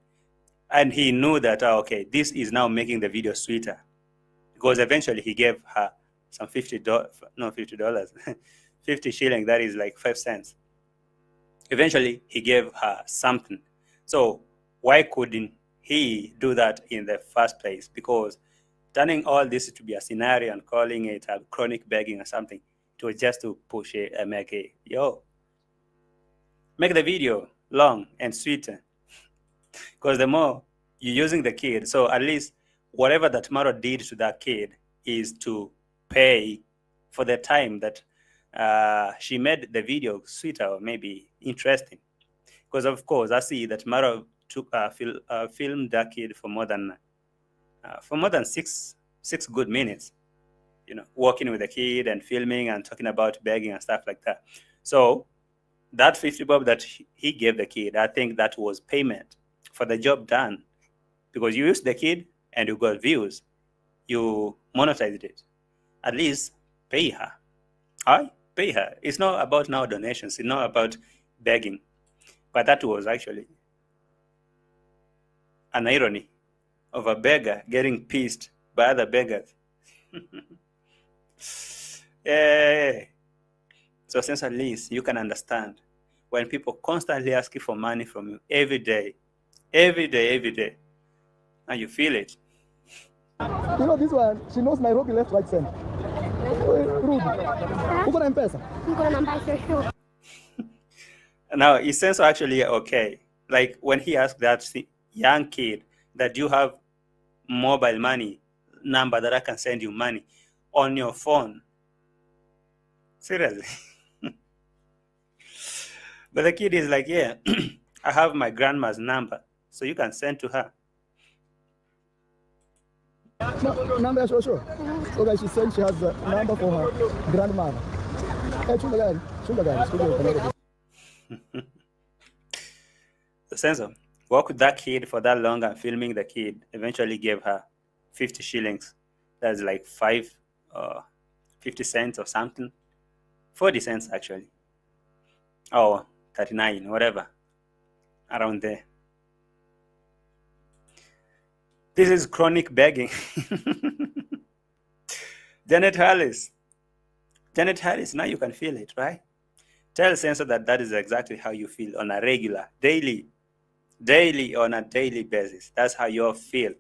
And he knew that, okay, this is now making the video sweeter. Because eventually he gave her some $50, 50 shilling, that is like 5 cents. Eventually he gave her something. So why couldn't he do that in the first place? Because turning all this to be a scenario and calling it a chronic begging or something, it was just to push it and make the video long and sweeter. Because the more you're using the kid, so at least whatever that Maro did to that kid is to pay for the time that she made the video sweeter or maybe interesting. Because of course, I see that Maro filmed that kid for more than 6 good minutes. You know, walking with the kid and filming and talking about begging and stuff like that. So that 50 bob that he gave the kid, I think that was payment for the job done. Because you used the kid and you got views, you monetized it. At least pay her. Pay her. It's not about now donations. It's not about begging. But that was actually an irony of a beggar getting pissed by other beggars. Yeah. So since at least you can understand when people constantly ask you for money from you every day, and you feel it. You know this one, she knows Nairobi left, right, center. Rude. Uko na M-Pesa? Uko na M-Pesa, sure. Now, is Senso actually okay? Like when he asked that young kid that you have mobile money number that I can send you money on your phone. Seriously. But the kid is like, yeah, I have my grandma's number, so you can send to her. No, number, sure. Okay, she said she has the number for her grandmother. Hey, The Senso, work with that kid for that long and filming the kid eventually gave her 50 shillings. That's like 50 cents or something. 40 cents actually. Or 39, whatever. Around there. This is chronic begging. Janet Harris, now you can feel it, right? Tell Sensor that that is exactly how you feel on a regular, daily, on a daily basis. That's how you feel.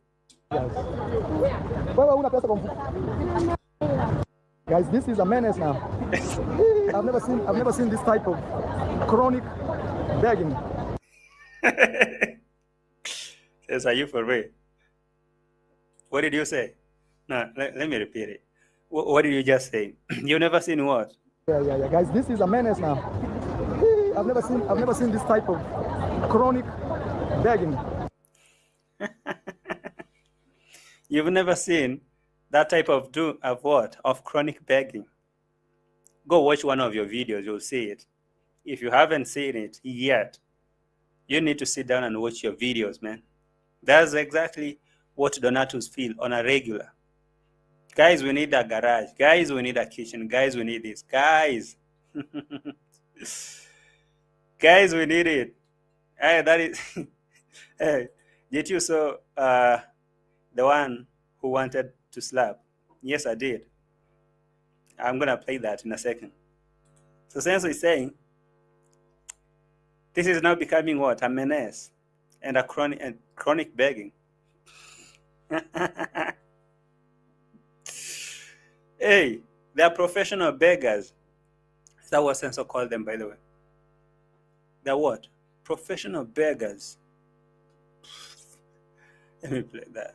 Guys, this is a menace now. I've never seen this type of chronic begging. Says, are you for real? What did you say? No, let me repeat it. What did you just say? You've never seen what? Yeah. Guys, this is a menace now. I've never seen this type of chronic begging. You've never seen that type of what? Of chronic begging. Go watch one of your videos, you'll see it. If you haven't seen it yet, you need to sit down and watch your videos, man. That's exactly what donatos feel on a regular. Guys, we need a garage. Guys, we need a kitchen. Guys, we need this. Guys. Guys, we need it. Hey, that is... Hey, did you saw the one who wanted to slap? Yes, I did. I'm going to play that in a second. So Senso is saying, this is now becoming what? A menace and a chronic begging. Hey, they are professional beggars. Is that what Senso called them, by the way? They're what? Professional beggars. Let me play that.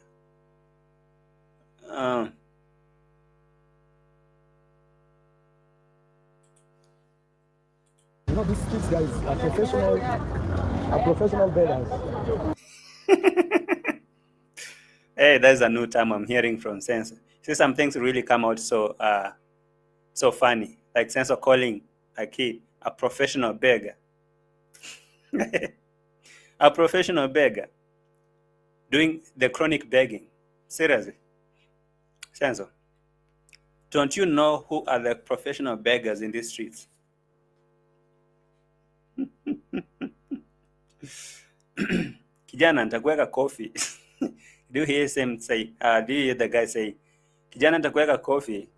You know, these kids guys are professional beggars. Hey, there's a new term I'm hearing from Senso. See, some things really come out so funny. Like Senso calling a kid a professional beggar. A professional beggar doing the chronic begging. Seriously. Senso, don't you know who are the professional beggars in these streets? Kijana, nitakuweka coffee. Do you hear him say, do you hear the guy say, Kijana, nitakuweka coffee?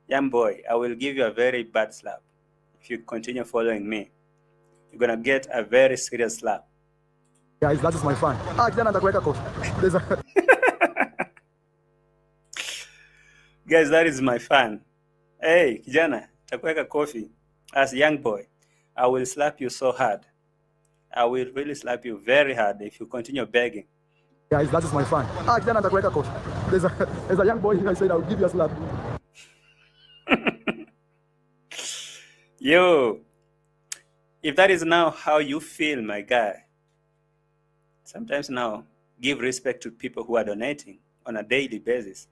Young boy, I will give you a very bad slap. If you continue following me, you're going to get a very serious slap. Guys, that is my fan. Kijana, nitakuweka coffee. Guys, that is my fan. Hey, Kijana, nitakuweka coffee. As a young boy, I will slap you so hard. I will really slap you very hard if you continue begging. Guys, that is my fan. Kijana, nitakuweka coffee. There's a young boy here, I said I will give you a slap. Yo, if that is now how you feel, my guy, sometimes now give respect to people who are donating on a daily basis.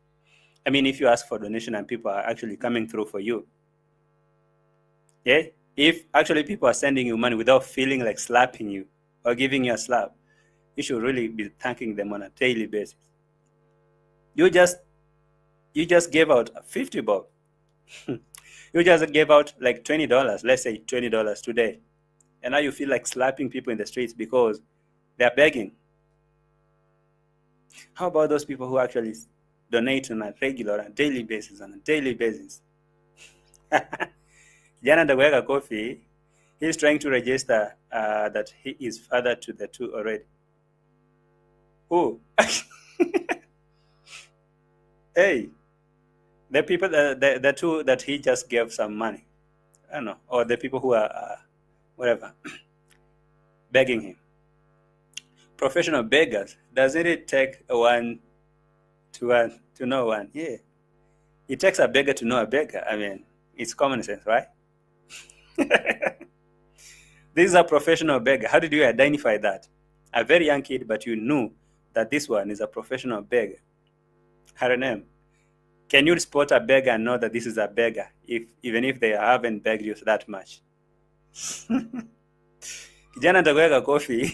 I mean, if you ask for donation and people are actually coming through for you. Yeah? If actually people are sending you money without feeling like slapping you or giving you a slap, you should really be thanking them on a daily basis. You just gave out 50 bob. You just gave out like $20, let's say $20 today. And now you feel like slapping people in the streets because they're begging. How about those people who actually donate on a regular and daily basis, Jana Dagwega Coffee, he's trying to register that he is father to the two already. Who? Hey, the people, the two that he just gave some money. I don't know, or the people who are, whatever, begging him. Professional beggars. Doesn't it take one to know one? Yeah. It takes a beggar to know a beggar. I mean, it's common sense, right? This is a professional beggar. How did you identify that? A very young kid, but you knew that this one is a professional beggar. Her name. Can you spot a beggar and know that this is a beggar, even if they haven't begged you that much? Kijana nitakuweka coffee.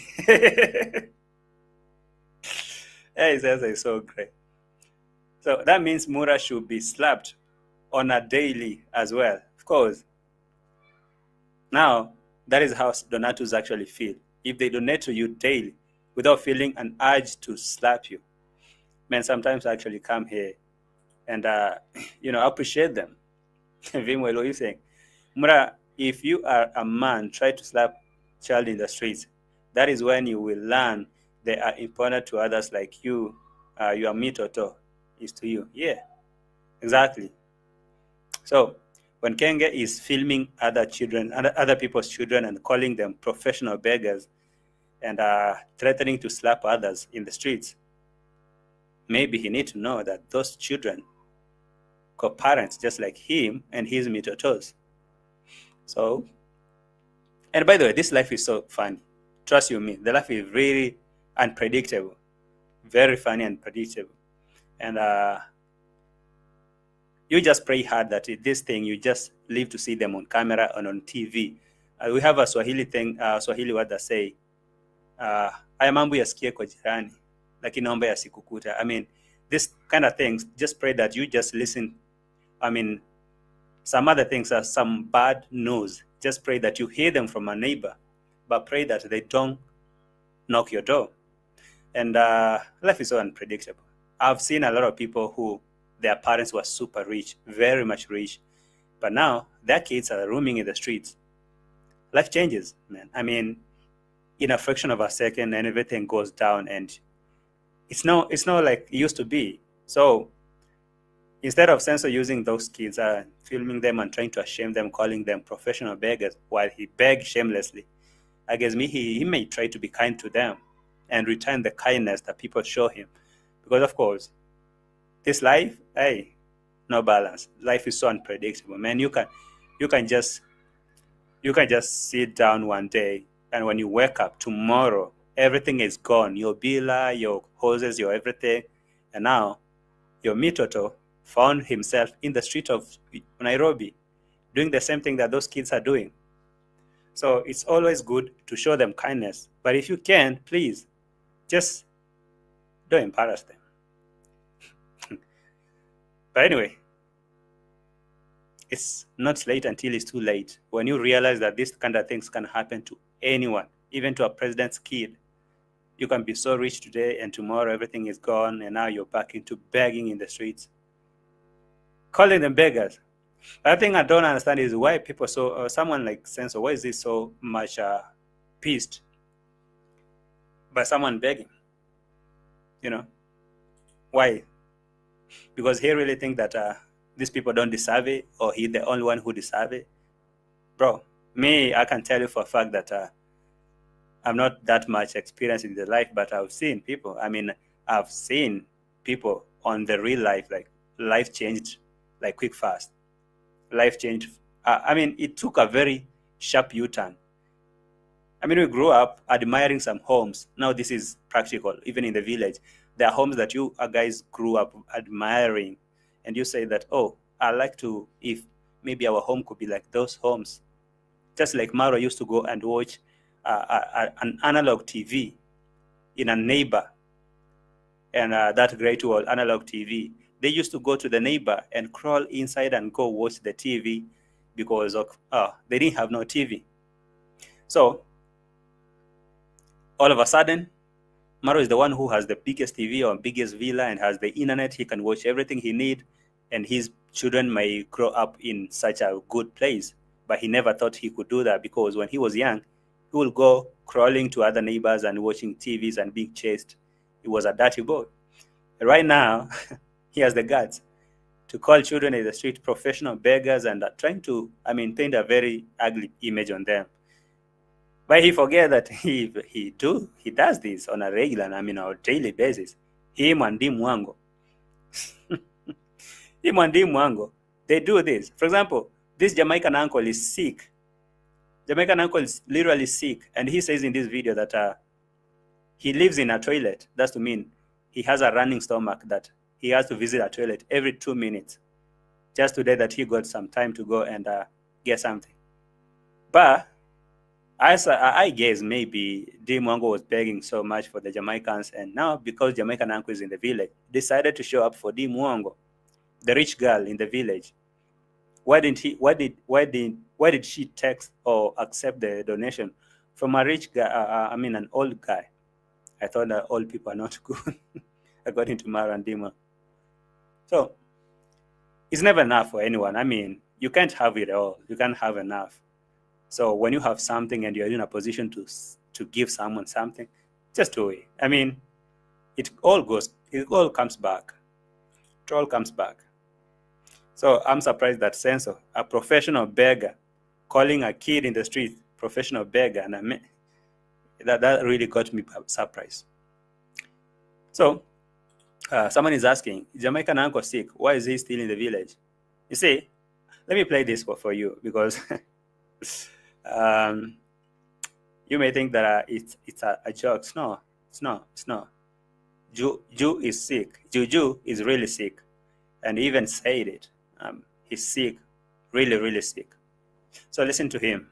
Hey, Sasa is so great. So that means Mura should be slapped on a daily as well. Of course. Now, that is how donatus actually feel. If they donate to you daily without feeling an urge to slap you, man, sometimes I actually come here and, appreciate them. Vimwelo, what are you saying? Mura, if you are a man, try to slap child in the streets. That is when you will learn they are important to others like you. Your mitoto is to you. Yeah, exactly. So when Kenge is filming other children, other people's children, and calling them professional beggars and threatening to slap others in the streets, maybe he needs to know that those children got parents just like him and his mitotos. So, and by the way, this life is so funny. Trust you me, the life is really unpredictable, very funny and predictable. And you just pray hard that this thing, you just live to see them on camera and on TV. We have a Swahili thing, Swahili word that say, haya mambo yasikie kwa jirani, lakini naomba yasikukuta. I mean, this kind of things, just pray that you just listen. I mean, some other things are some bad news. Just pray that you hear them from a neighbor, but pray that they don't knock your door. And life is so unpredictable. I've seen a lot of people who their parents were super rich, very much rich, but now their kids are roaming in the streets. Life changes, man. I mean, in a fraction of a second, and everything goes down, and it's not like it used to be. So instead of Censor using those kids, filming them and trying to shame them, calling them professional beggars while he begged shamelessly, I guess he may try to be kind to them and return the kindness that people show him. Because of course, this life, hey, no balance. Life is so unpredictable, man. You can just sit down one day, and when you wake up tomorrow, everything is gone. Your bila, your hoses, your everything, and now your mitoto found himself in the street of Nairobi, doing the same thing that those kids are doing. So it's always good to show them kindness, but if you can, please, just don't embarrass them. But anyway, it's not late until it's too late. When you realize that these kind of things can happen to anyone, even to a president's kid, you can be so rich today and tomorrow everything is gone and now you're back into begging in the streets. Calling them beggars. Another thing I don't understand is why people someone like Censor, why is this so much pissed by someone begging? You know, why? Because he really think that these people don't deserve it, or he's the only one who deserve it. Bro, me, I can tell you for a fact that I'm not that much experienced in the life, but I've seen people. I mean, I've seen people on the real life, like life changed like quick fast. Life changed. I mean, it took a very sharp U-turn. I mean, we grew up admiring some homes. Now this is practical, even in the village. There are homes that you guys grew up admiring, and you say that, oh, I like to, if maybe our home could be like those homes. Just like Marwa used to go and watch an analog TV in a neighbor, and that great old analog TV. They used to go to the neighbor and crawl inside and go watch the TV because of they didn't have no TV. So all of a sudden, Maro is the one who has the biggest TV or biggest villa and has the internet. He can watch everything he needs, and his children may grow up in such a good place. But he never thought he could do that because when he was young, he would go crawling to other neighbors and watching TVs and being chased. He was a dirty boy. Right now, he has the guts to call children in the street professional beggars and trying to, paint a very ugly image on them. But he forget that he does this on a regular, on a daily basis. Him and DEE MWANGO. Him and DEE MWANGO, they do this. For example, this Jamaican uncle is sick. Jamaican uncle is literally sick, and he says in this video that he lives in a toilet. That's to mean he has a running stomach that he has to visit a toilet every 2 minutes. Just today that he got some time to go and get something. But I guess maybe DEE MWANGO was begging so much for the Jamaicans, and now because Jamaican uncle is in the village, decided to show up for DEE MWANGO, the rich girl in the village. Why did she text or accept the donation from a rich guy? An old guy. I thought that old people are not good, according to Mara and Dima. So it's never enough for anyone. I mean, you can't have it all. You can't have enough. So when you have something and you're in a position to give someone something, just do it. I mean, it all comes back. It all comes back. So I'm surprised that Senso, a professional beggar, calling a kid in the street professional beggar, and that really got me surprised. So someone is asking, Jamaican uncle sick, why is he still in the village? You see, let me play this for you, because you may think that it's a joke. No, it's not. Ju is sick. Juju is really sick, and he even said it. He's sick, really sick. So listen to him.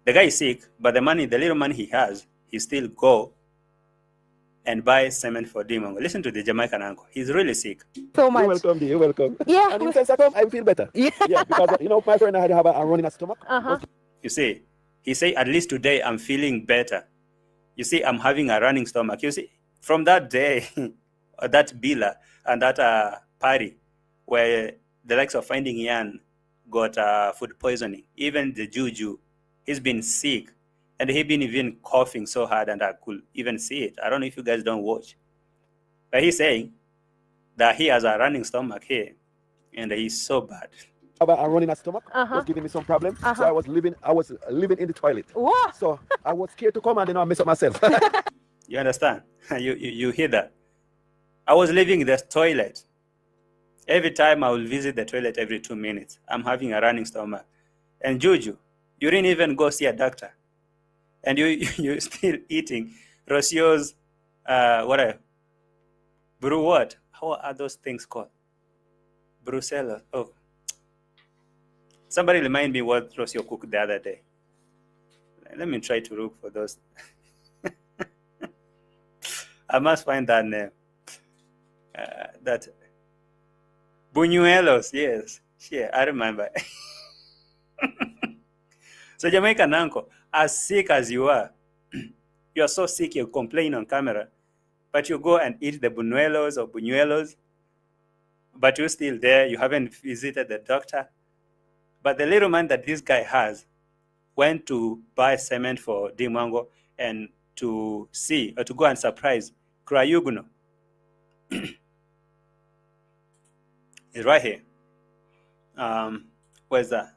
The guy is sick, but the little money he has, he still go and buy cement for DEE MWANGO. Listen to the Jamaican uncle. He's really sick. So much. You're welcome, dear. You're welcome. Yeah. And since I come, I feel better. Yeah. Yeah, because my friend had to have a running stomach. You see, he say, at least today I'm feeling better. You see, I'm having a running stomach. You see, from that day, that Bila and that party where the likes of Finding Yan got food poisoning, even the Juju, he's been sick, and he been even coughing so hard, and I could even see it. I don't know if you guys don't watch, but he's saying that he has a running stomach here, and he's so bad. About a running stomach was giving me some problems, so I was living in the toilet. What? So I was scared to come, and then I mess up myself. You understand? You hear that? I was living in the toilet. Every time I will visit the toilet every 2 minutes, I'm having a running stomach. And Juju, you didn't even go see a doctor, and you're still eating Rocio's brew what? How are those things called? Brussels. Oh, somebody remind me what Rocio cooked the other day. Let me try to look for those. I must find that name. That Buñuelos, yes. Yeah, I remember. So Jamaican uncle, as sick as you are so sick you complain on camera, but you go and eat the buñuelos, but you're still there, you haven't visited the doctor. But the little man that this guy has went to buy cement for DEE MWANGO and to go and surprise Krayuguno. It's right here. Where's that?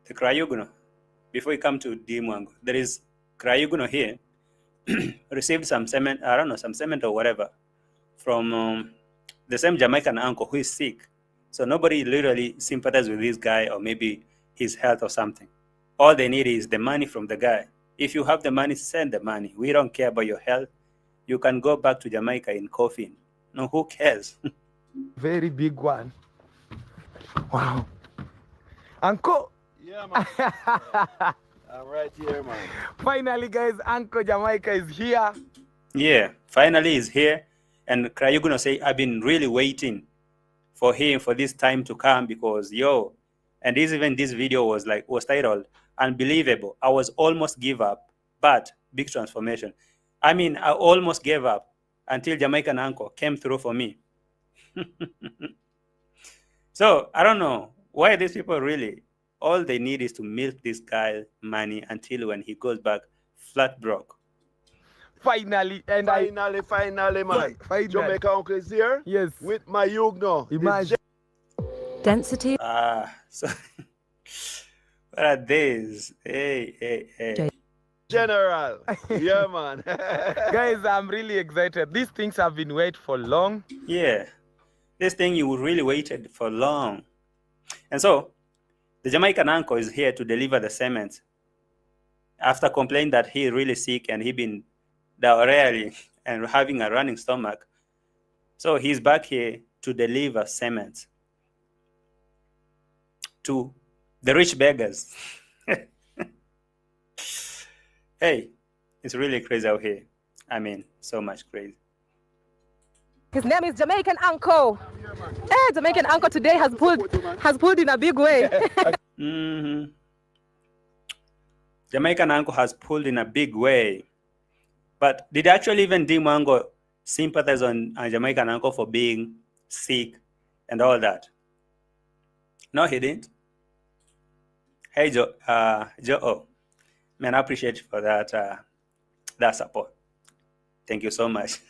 The Krayuguno. Before you come to DEE MWANGO, there is Krayuguno here. Received some cement, I don't know, some cement or whatever, from the same Jamaican uncle who is sick. So nobody literally sympathizes with this guy, or maybe his health or something. All they need is the money from the guy. If you have the money, send the money. We don't care about your health. You can go back to Jamaica in coffin. No, who cares? Very big one. Wow. Uncle. Yeah, man. I'm right here, man. Finally, guys, Uncle Jamaica is here. Yeah, finally he's here. And Krayuguno say, I've been really waiting for him for this time to come, because and this video was titled Unbelievable. I was almost give up, but big transformation. I mean, I almost gave up until Jamaican uncle came through for me. So I don't know why these people really, all they need is to milk this guy money until when he goes back flat broke. Finally, and finally, man. Finally. Jamaica uncle is here. Yes. With my Yugno. Imagine. Density. So what are these? Hey. General. Yeah, man. Guys, I'm really excited. These things have been waiting for long. Yeah. This thing you really waited for long. And so the Jamaican uncle is here to deliver the cement. After complaining that he really sick and he been diarrhea and having a running stomach. So he's back here to deliver cement to the rich beggars. Hey, it's really crazy out here. I mean, so much crazy. His name is Jamaican Uncle. Hey, Jamaican Uncle today has pulled in a big way. Mm-hmm. Jamaican Uncle has pulled in a big way. But did actually even DEE MWANGO sympathize on Jamaican Uncle for being sick and all that? No, he didn't. Hey, Joe. Oh, man, I appreciate you for that support. Thank you so much.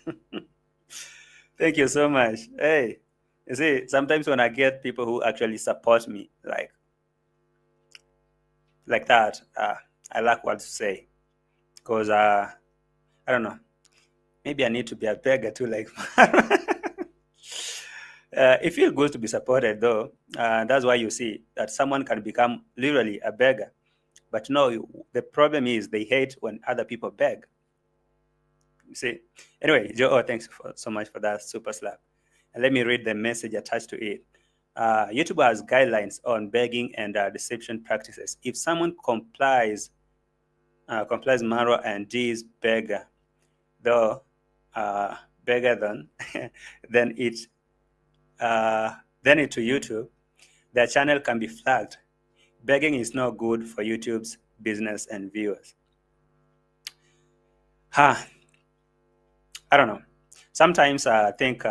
Thank you so much. Hey, you see, sometimes when I get people who actually support me like that, I lack what to say, because I don't know. Maybe I need to be a beggar too, like. It feels good to be supported, though. That's why you see that someone can become literally a beggar. But no, the problem is they hate when other people beg. You see? Anyway, Joe, thanks so much for that super slap. And let me read the message attached to it. YouTube has guidelines on begging and deception practices. If someone complies MARWA and DEE's beggar, though beggar then it to YouTube, their channel can be flagged. Begging is not good for YouTube's business and viewers. I don't know. Sometimes I think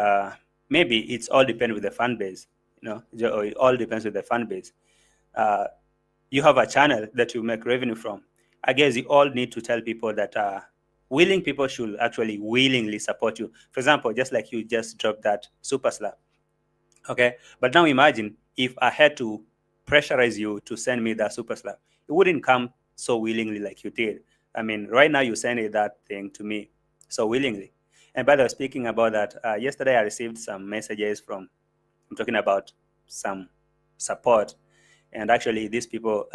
maybe it's all depends with the fan base. It all depends with the fan base. You have a channel that you make revenue from. I guess you all need to tell people that willing people should actually willingly support you. For example, just like you just dropped that super slap. Okay, but now imagine if I had to pressurize you to send me that super slap. It wouldn't come so willingly like you did. I mean, right now you sent that thing to me so willingly. And by the way, speaking about that, yesterday I received some messages from, I'm talking about some support, and actually these people,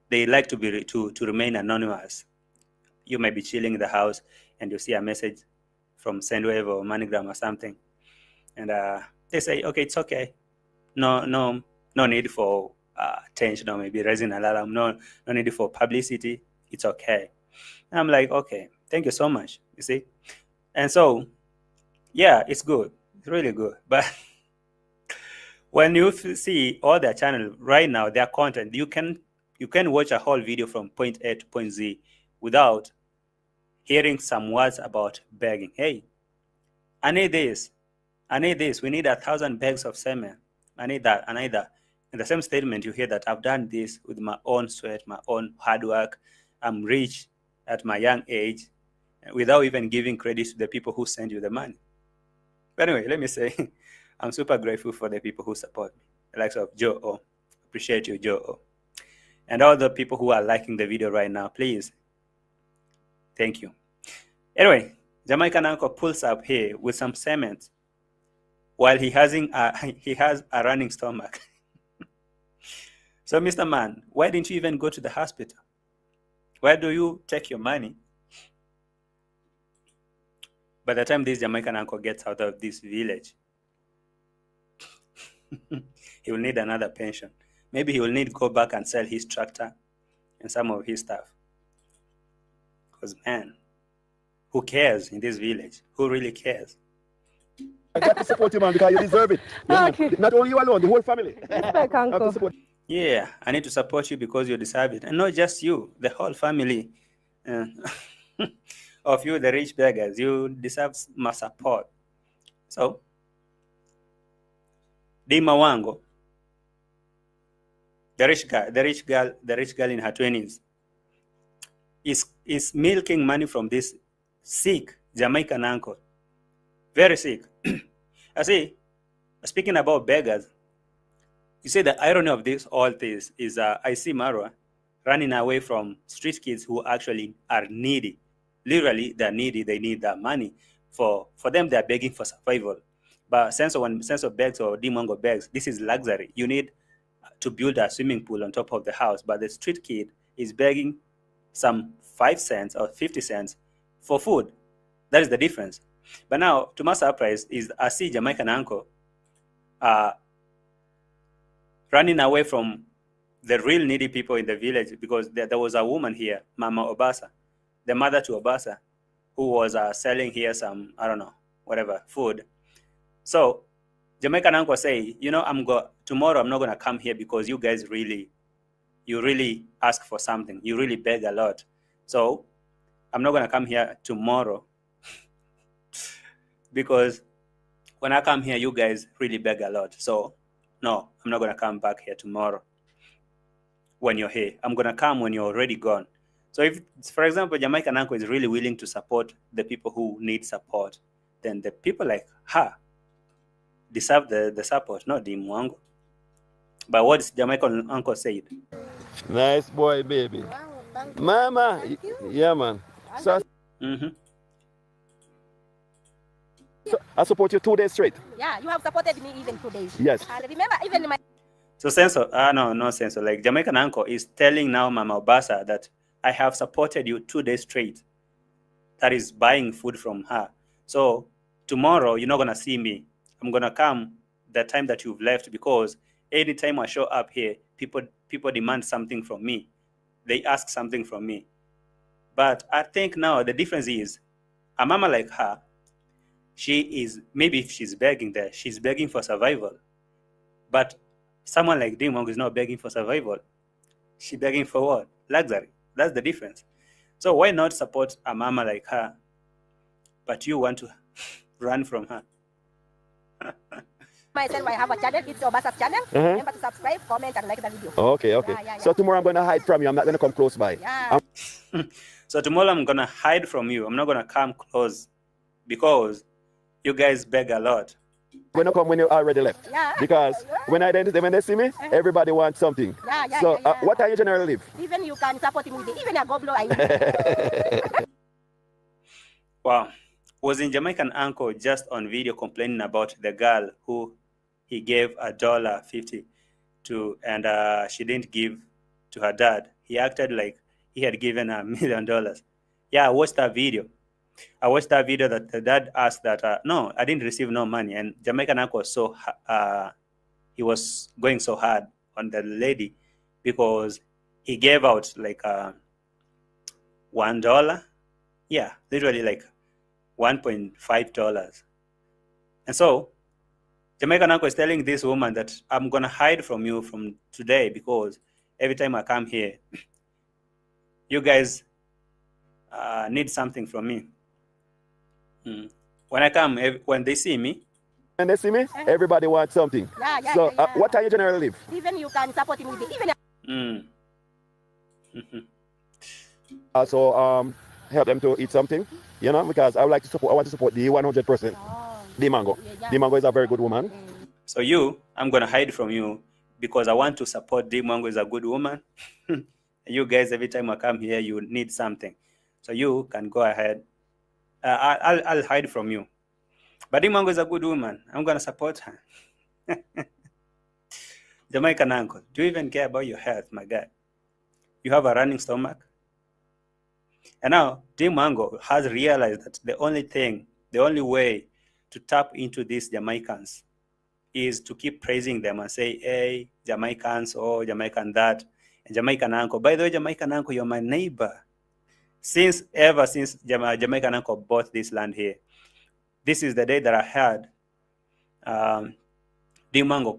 they like to remain anonymous. You might be chilling in the house and you see a message from Sendwave or MoneyGram or something, and they say, okay, it's okay. No need for attention or maybe raising an alarm. No need for publicity. It's okay. And I'm like, okay, thank you so much. You see, and so yeah, it's good. It's really good. But when you see all their channel right now, their content, you can watch a whole video from point A to point Z without hearing some words about begging. Hey, I need this. We need 1,000 bags of semen. I need that. In the same statement, you hear that I've done this with my own sweat, my own hard work. I'm rich at my young age, without even giving credit to the people who send you the money. But anyway, let me say, I'm super grateful for the people who support me. The likes of Joe O. Appreciate you, Joe O. And all the people who are liking the video right now, please. Thank you. Anyway, Jamaican Uncle pulls up here with some cement while he has a running stomach. So, Mr. Man, why didn't you even go to the hospital? Where do you take your money? By the time this Jamaican uncle gets out of this village, he will need another pension. Maybe he will need to go back and sell his tractor and some of his stuff. Because, man, who cares in this village? Who really cares? I got to support you, man, because you deserve it. Okay. Not only you alone, the whole family. Respect, Uncle. Yeah, I need to support you because you deserve it. And not just you, the whole family of you, the rich beggars. You deserve my support. So, DEE MWANGO, the rich girl in her 20s, is milking money from this sick Jamaican uncle. Very sick. I see, speaking about beggars, you see the irony of all this is I see MARWA running away from street kids who actually are needy. Literally, they're needy. They need that money. For them, they're begging for survival. But sense of begs or DEE MWANGO begs, this is luxury. You need to build a swimming pool on top of the house. But the street kid is begging some 5 cents or 50 cents for food. That is the difference. But now, to my surprise, is I see Jamaican uncle running away from the real needy people in the village, because there was a woman here, Mama Obasa, the mother to Obasa, who was selling here some, I don't know, whatever, food. So Jamaican uncle say, you know, tomorrow I'm not going to come here because you guys you really ask for something. You really beg a lot. So I'm not going to come here tomorrow because when I come here, you guys really beg a lot. So no, I'm not going to come back here tomorrow when you're here. I'm going to come when you're already gone. So if, for example, Jamaican uncle is really willing to support the people who need support, then the people like her deserve the support, not DEE MWANGO. But what Jamaican uncle said. Nice boy, baby. Mama, yeah, man. So, so I support you 2 days straight. Yeah, you have supported me even 2 days. Yes. And remember, even in my... So Senso, no Senso. Like Jamaican uncle is telling now Mama Obasa that I have supported you 2 days straight. That is buying food from her. So tomorrow you're not gonna see me. I'm gonna come the time that you've left, because anytime I show up here, people demand something from me. They ask something from me. But I think now the difference is a mama like her, she is, maybe if she's begging there, she's begging for survival. But someone like DEE MWANGO is not begging for survival. She's begging for what? Luxury. That's the difference. So why not support a mama like her, but you want to run from her? Myself, I have a channel. It's Obasa's channel. Remember to subscribe, comment, and like the video. Okay. Yeah. So tomorrow I'm going to hide from you. I'm not going to come close by. Yeah. So tomorrow I'm going to hide from you. I'm not going to come close because you guys beg a lot. When I come when you already left. Yeah. Because when they see me, everybody wants something. So what time you generally live? Even you can support me with it. Even a goblo, Wow. Was in Jamaican uncle just on video complaining about the girl who he gave $1.50 to, and she didn't give to her dad. He acted like he had given her $1 million. Yeah, I watched that video. I watched that video that the dad asked that, no, I didn't receive no money. And Jamaican uncle was he was going so hard on the lady because he gave out like $1. Yeah, literally like $1.5. And so Jamaican uncle is telling this woman that I'm going to hide from you from today because every time I come here, you guys need something from me. When I come, when they see me, everybody wants something. So what time you generally live? Even you can support me with it. Even Also, help them to eat something, you know, because I want to support the 100%. DEE MWANGO. DEE MWANGO is a very good woman. So I'm going to hide from you because I want to support DEE MWANGO is a good woman. You guys, every time I come here, you need something. So you can go ahead. I'll hide from you. But DEE MWANGO is a good woman. I'm going to support her. Jamaican uncle, do you even care about your health, my guy? You have a running stomach? And now DEE MWANGO has realized that the only way to tap into these Jamaicans is to keep praising them and say, hey, Jamaicans, oh, Jamaican that, and Jamaican uncle. By the way, Jamaican uncle, you're my neighbor. Ever since Jamaican uncle bought this land here, this is the day that I heard DEE MWANGO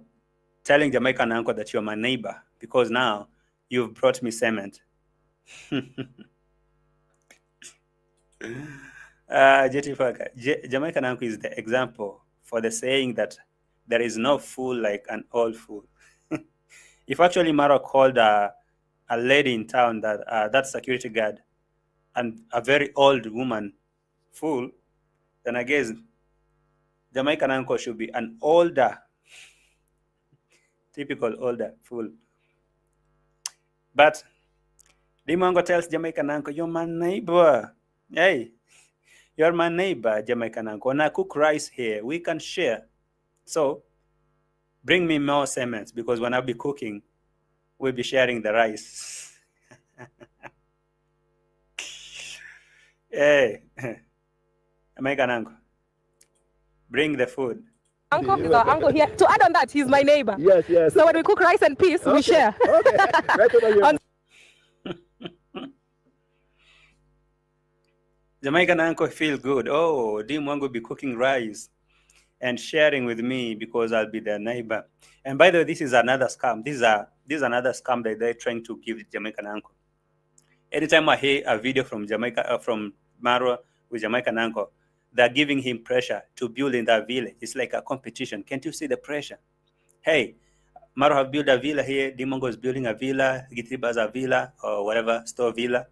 telling Jamaican uncle that you're my neighbor because now you've brought me cement. Jamaican uncle is the example for the saying that there is no fool like an old fool. If actually MARWA called a lady in town that security guard and a very old woman fool, then I guess Jamaican uncle should be an older, typical older fool. But DEE MWANGO tells Jamaican uncle, you're my neighbor. Hey, you're my neighbor, Jamaican uncle. When I cook rice here, we can share. So bring me more cements because when I'll be cooking, we'll be sharing the rice. Hey, Jamaican uncle, bring the food. Uncle is our uncle here. To add on that, he's my neighbor. Yes. So when we cook rice and peas, we share. Okay. Right over here. Jamaican uncle feel good. Oh, DEE MWANGO will be cooking rice and sharing with me because I'll be their neighbor. And by the way, this is another scam. This is another scam that they're trying to give Jamaican uncle. Anytime I hear a video from Jamaica, from MARWA with Jamaican uncle, they're giving him pressure to build in that village. It's like a competition. Can't you see the pressure? Hey, MARWA have built a villa here. DEE MWANGO is building a villa. Gitriba's a villa or whatever, store villa.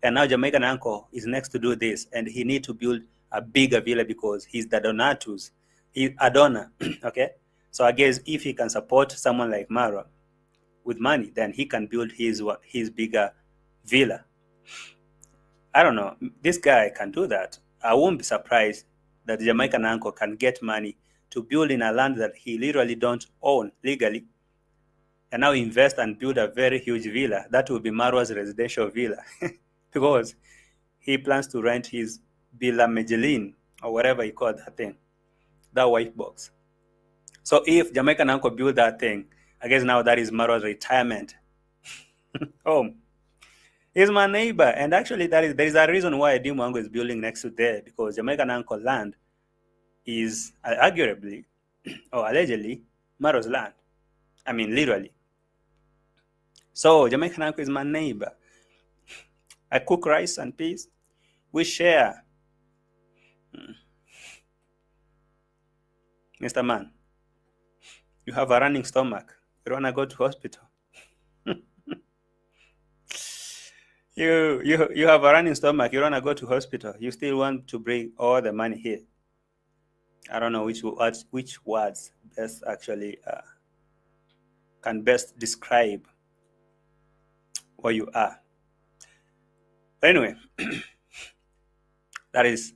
And now Jamaican uncle is next to do this, and he need to build a bigger villa because he's the donatus. He's a donor, okay? So I guess if he can support someone like MARWA with money, then he can build his bigger villa. I don't know. This guy can do that. I won't be surprised that the Jamaican uncle can get money to build in a land that he literally don't own legally, and now invest and build a very huge villa. That will be MARWA's residential villa. Because he plans to rent his Villa Magellan or whatever he called that thing, that white box. So if Jamaican uncle built that thing, I guess now that is MARWA's retirement home. He's my neighbor, and actually there is a reason why DEE MWANGO is building next to there, because Jamaican uncle land is arguably or allegedly MARWA's land. I mean, literally. So Jamaican uncle is my neighbor. I cook rice and peas. We share. Mr. Man, you have a running stomach. You don't want to go to hospital. You have a running stomach. You don't want to go to hospital. You still want to bring all the money here. I don't know which words best actually can best describe what you are. Anyway, that is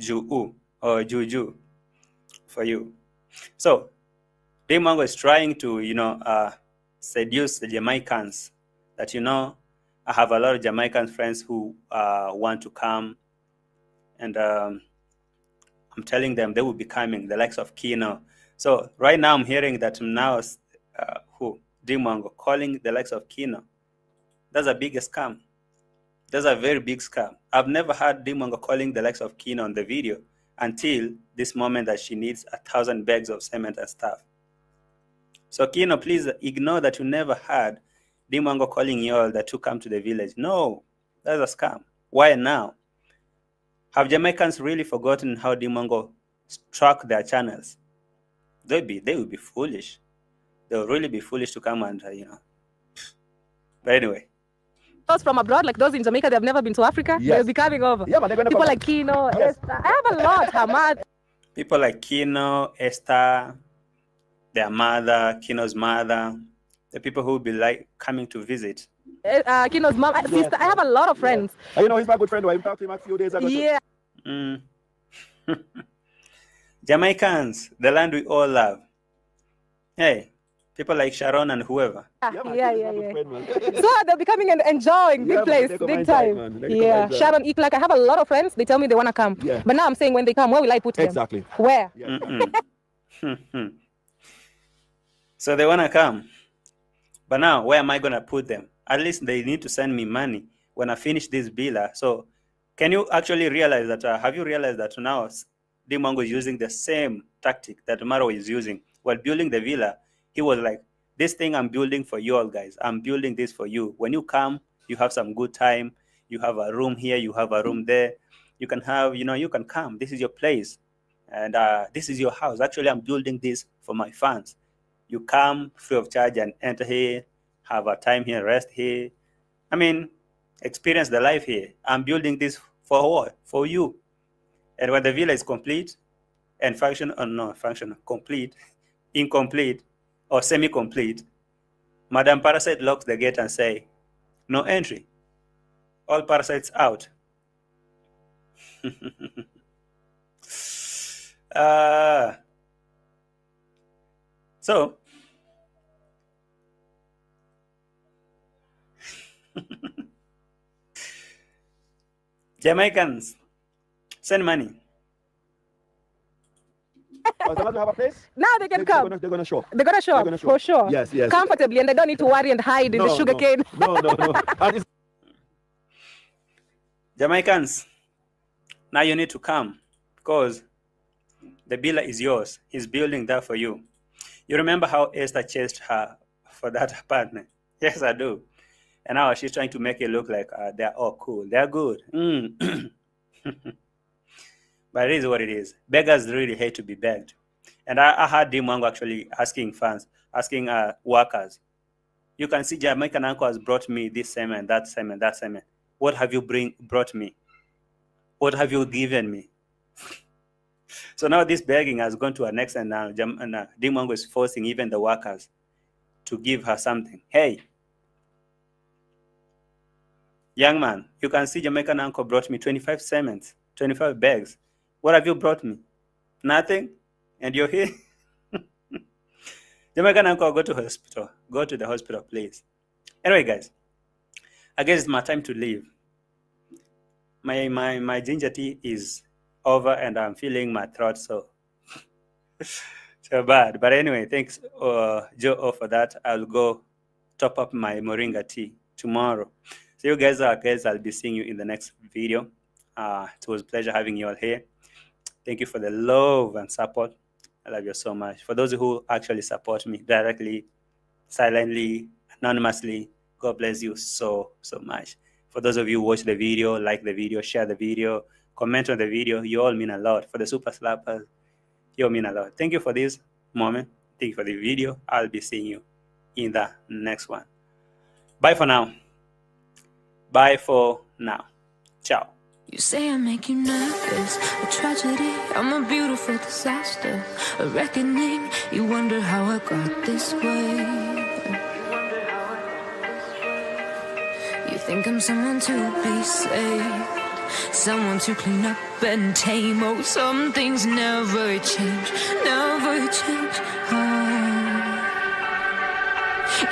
Ju'u or Juju for you. So DEE MWANGO is trying to seduce the Jamaicans. That I have a lot of Jamaican friends who want to come, and I'm telling them they will be coming, the likes of Kino. So right now I'm hearing that now DEE MWANGO calling the likes of Kino. That's a big scam. That's a very big scam. I've never heard DEE MWANGO calling the likes of Kino on the video until this moment that she needs 1,000 bags of cement and stuff. So Kino, please ignore that you never heard DEE MWANGO calling you all that to come to the village. No, that's a scam. Why now? Have Jamaicans really forgotten how DEE MWANGO struck their channels? They will be foolish. They will really be foolish to come and But anyway. Those from abroad, like those in Jamaica, they've never been to Africa. Yes. They'll be coming over. Yeah, but they're going to People like Kino, Esther. I have a lot, Hamad. People like Kino, Esther, their mother, Kino's mother, the people who will be like coming to visit. Kino's mom, sister. I have a lot of friends. He's my good friend. I talked to him a few days ago. Yeah. Jamaicans, the land we all love. Hey, people like Sharon and whoever. Yeah. So they'll be coming and enjoying big place, big time. Yeah, Sharon, like I have a lot of friends. They tell me they want to come. Yeah. But now I'm saying when they come, where will I put them? Exactly. Where? Yeah. So they want to come. But now, where am I going to put them? At least they need to send me money when I finish this villa. So can you actually realize that, have you realized that now DEE MWANGO is using the same tactic that MARWA is using? While building the villa, he was like, this thing I'm building for you all guys. I'm building this for you. When you come, you have some good time. You have a room here. You have a room there. You can have, you can come. This is your place. And this is your house. Actually, I'm building this for my fans. You come free of charge and enter here, have a time here, rest here. I mean, experience the life here. I'm building this for what? For you. And when the villa is complete and complete, incomplete, or semi-complete, Madam Parasite locks the gate and say, no entry. All parasites out. So, Jamaicans, send money. As long as you have a place, Now they can come. they're going to show. They're gonna show up for sure. Yes. Comfortably, and they don't need to worry and hide in the sugar cane. No. And Jamaicans, Now you need to come because the villa is yours. He's building that for you. You remember how Esther chased her for that apartment? Yes, I do. And now she's trying to make it look like they're all cool. They're good. But it is what it is. Beggars really hate to be begged. And I heard DEE MWANGO actually asking fans, asking workers, you can see Jamaican uncle has brought me this semen, that semen, that semen. What have you brought me? What have you given me? So now this begging has gone to a next, and now DEE MWANGO is forcing even the workers to give her something. Hey, young man, you can see Jamaican uncle brought me 25 semens, 25 bags. What have you brought me? Nothing? And you're here? Jamaican uncle, go to hospital. Go to the hospital, please. Anyway, guys, I guess it's my time to leave. My ginger tea is over, and I'm feeling my throat so bad. But anyway, thanks, Joe, for that. I'll go top up my moringa tea tomorrow. So you guys, I'll be seeing you in the next video. It was a pleasure having you all here. Thank you for the love and support. I love you so much. For those who actually support me directly, silently, anonymously, God bless you so much. For those of you who watch the video, like the video, share the video, comment on the video, you all mean a lot. For the super slappers, you all mean a lot. Thank you for this moment. Thank you for the video. I'll be seeing you in the next one. Bye for now. Bye for now. Ciao. You say I make you nervous, a tragedy, I'm a beautiful disaster, a reckoning, you wonder how I got this way. You think I'm someone to be saved, someone to clean up and tame. Oh, some things never change, never change.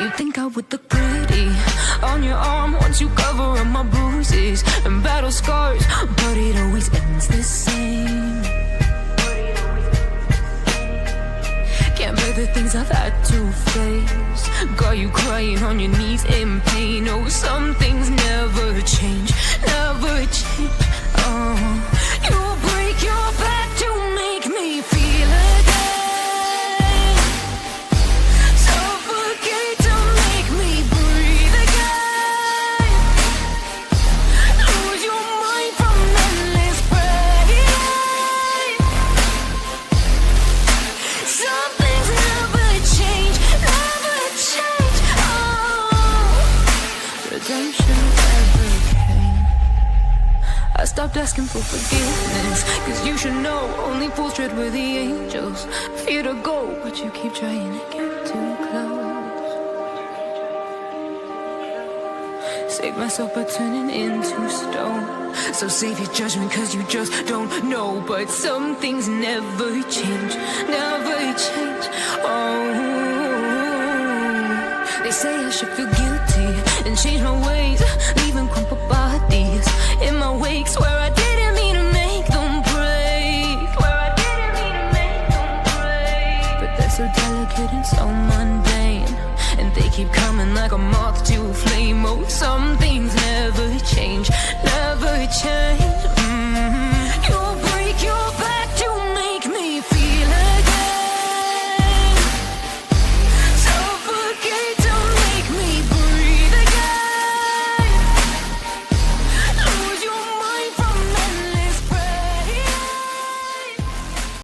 You think I would look pretty on your arm once you cover up my bruises and battle scars, but it always ends the same. Can't bear the things I've had to face, got you crying on your knees in pain. Oh, some things never change, never change. You break your back to make me feel again, suffocate to make me breathe again, lose your mind from endless pain. Some things never change, never change. Redemption never came. I stopped asking for forgiveness, cause you should know only fools tread with the angels. Fear to go, but you keep trying to get too close. Save myself by turning into stone. So save your judgment cause you just don't know. But some things never change, never change. They say I should feel guilty and change my ways, leaving crumpled bodies in my wake. Swear I didn't mean to make them break, swear I didn't mean to make them break. But they're so delicate and so mundane, and they keep coming like a moth to a flame. Oh, something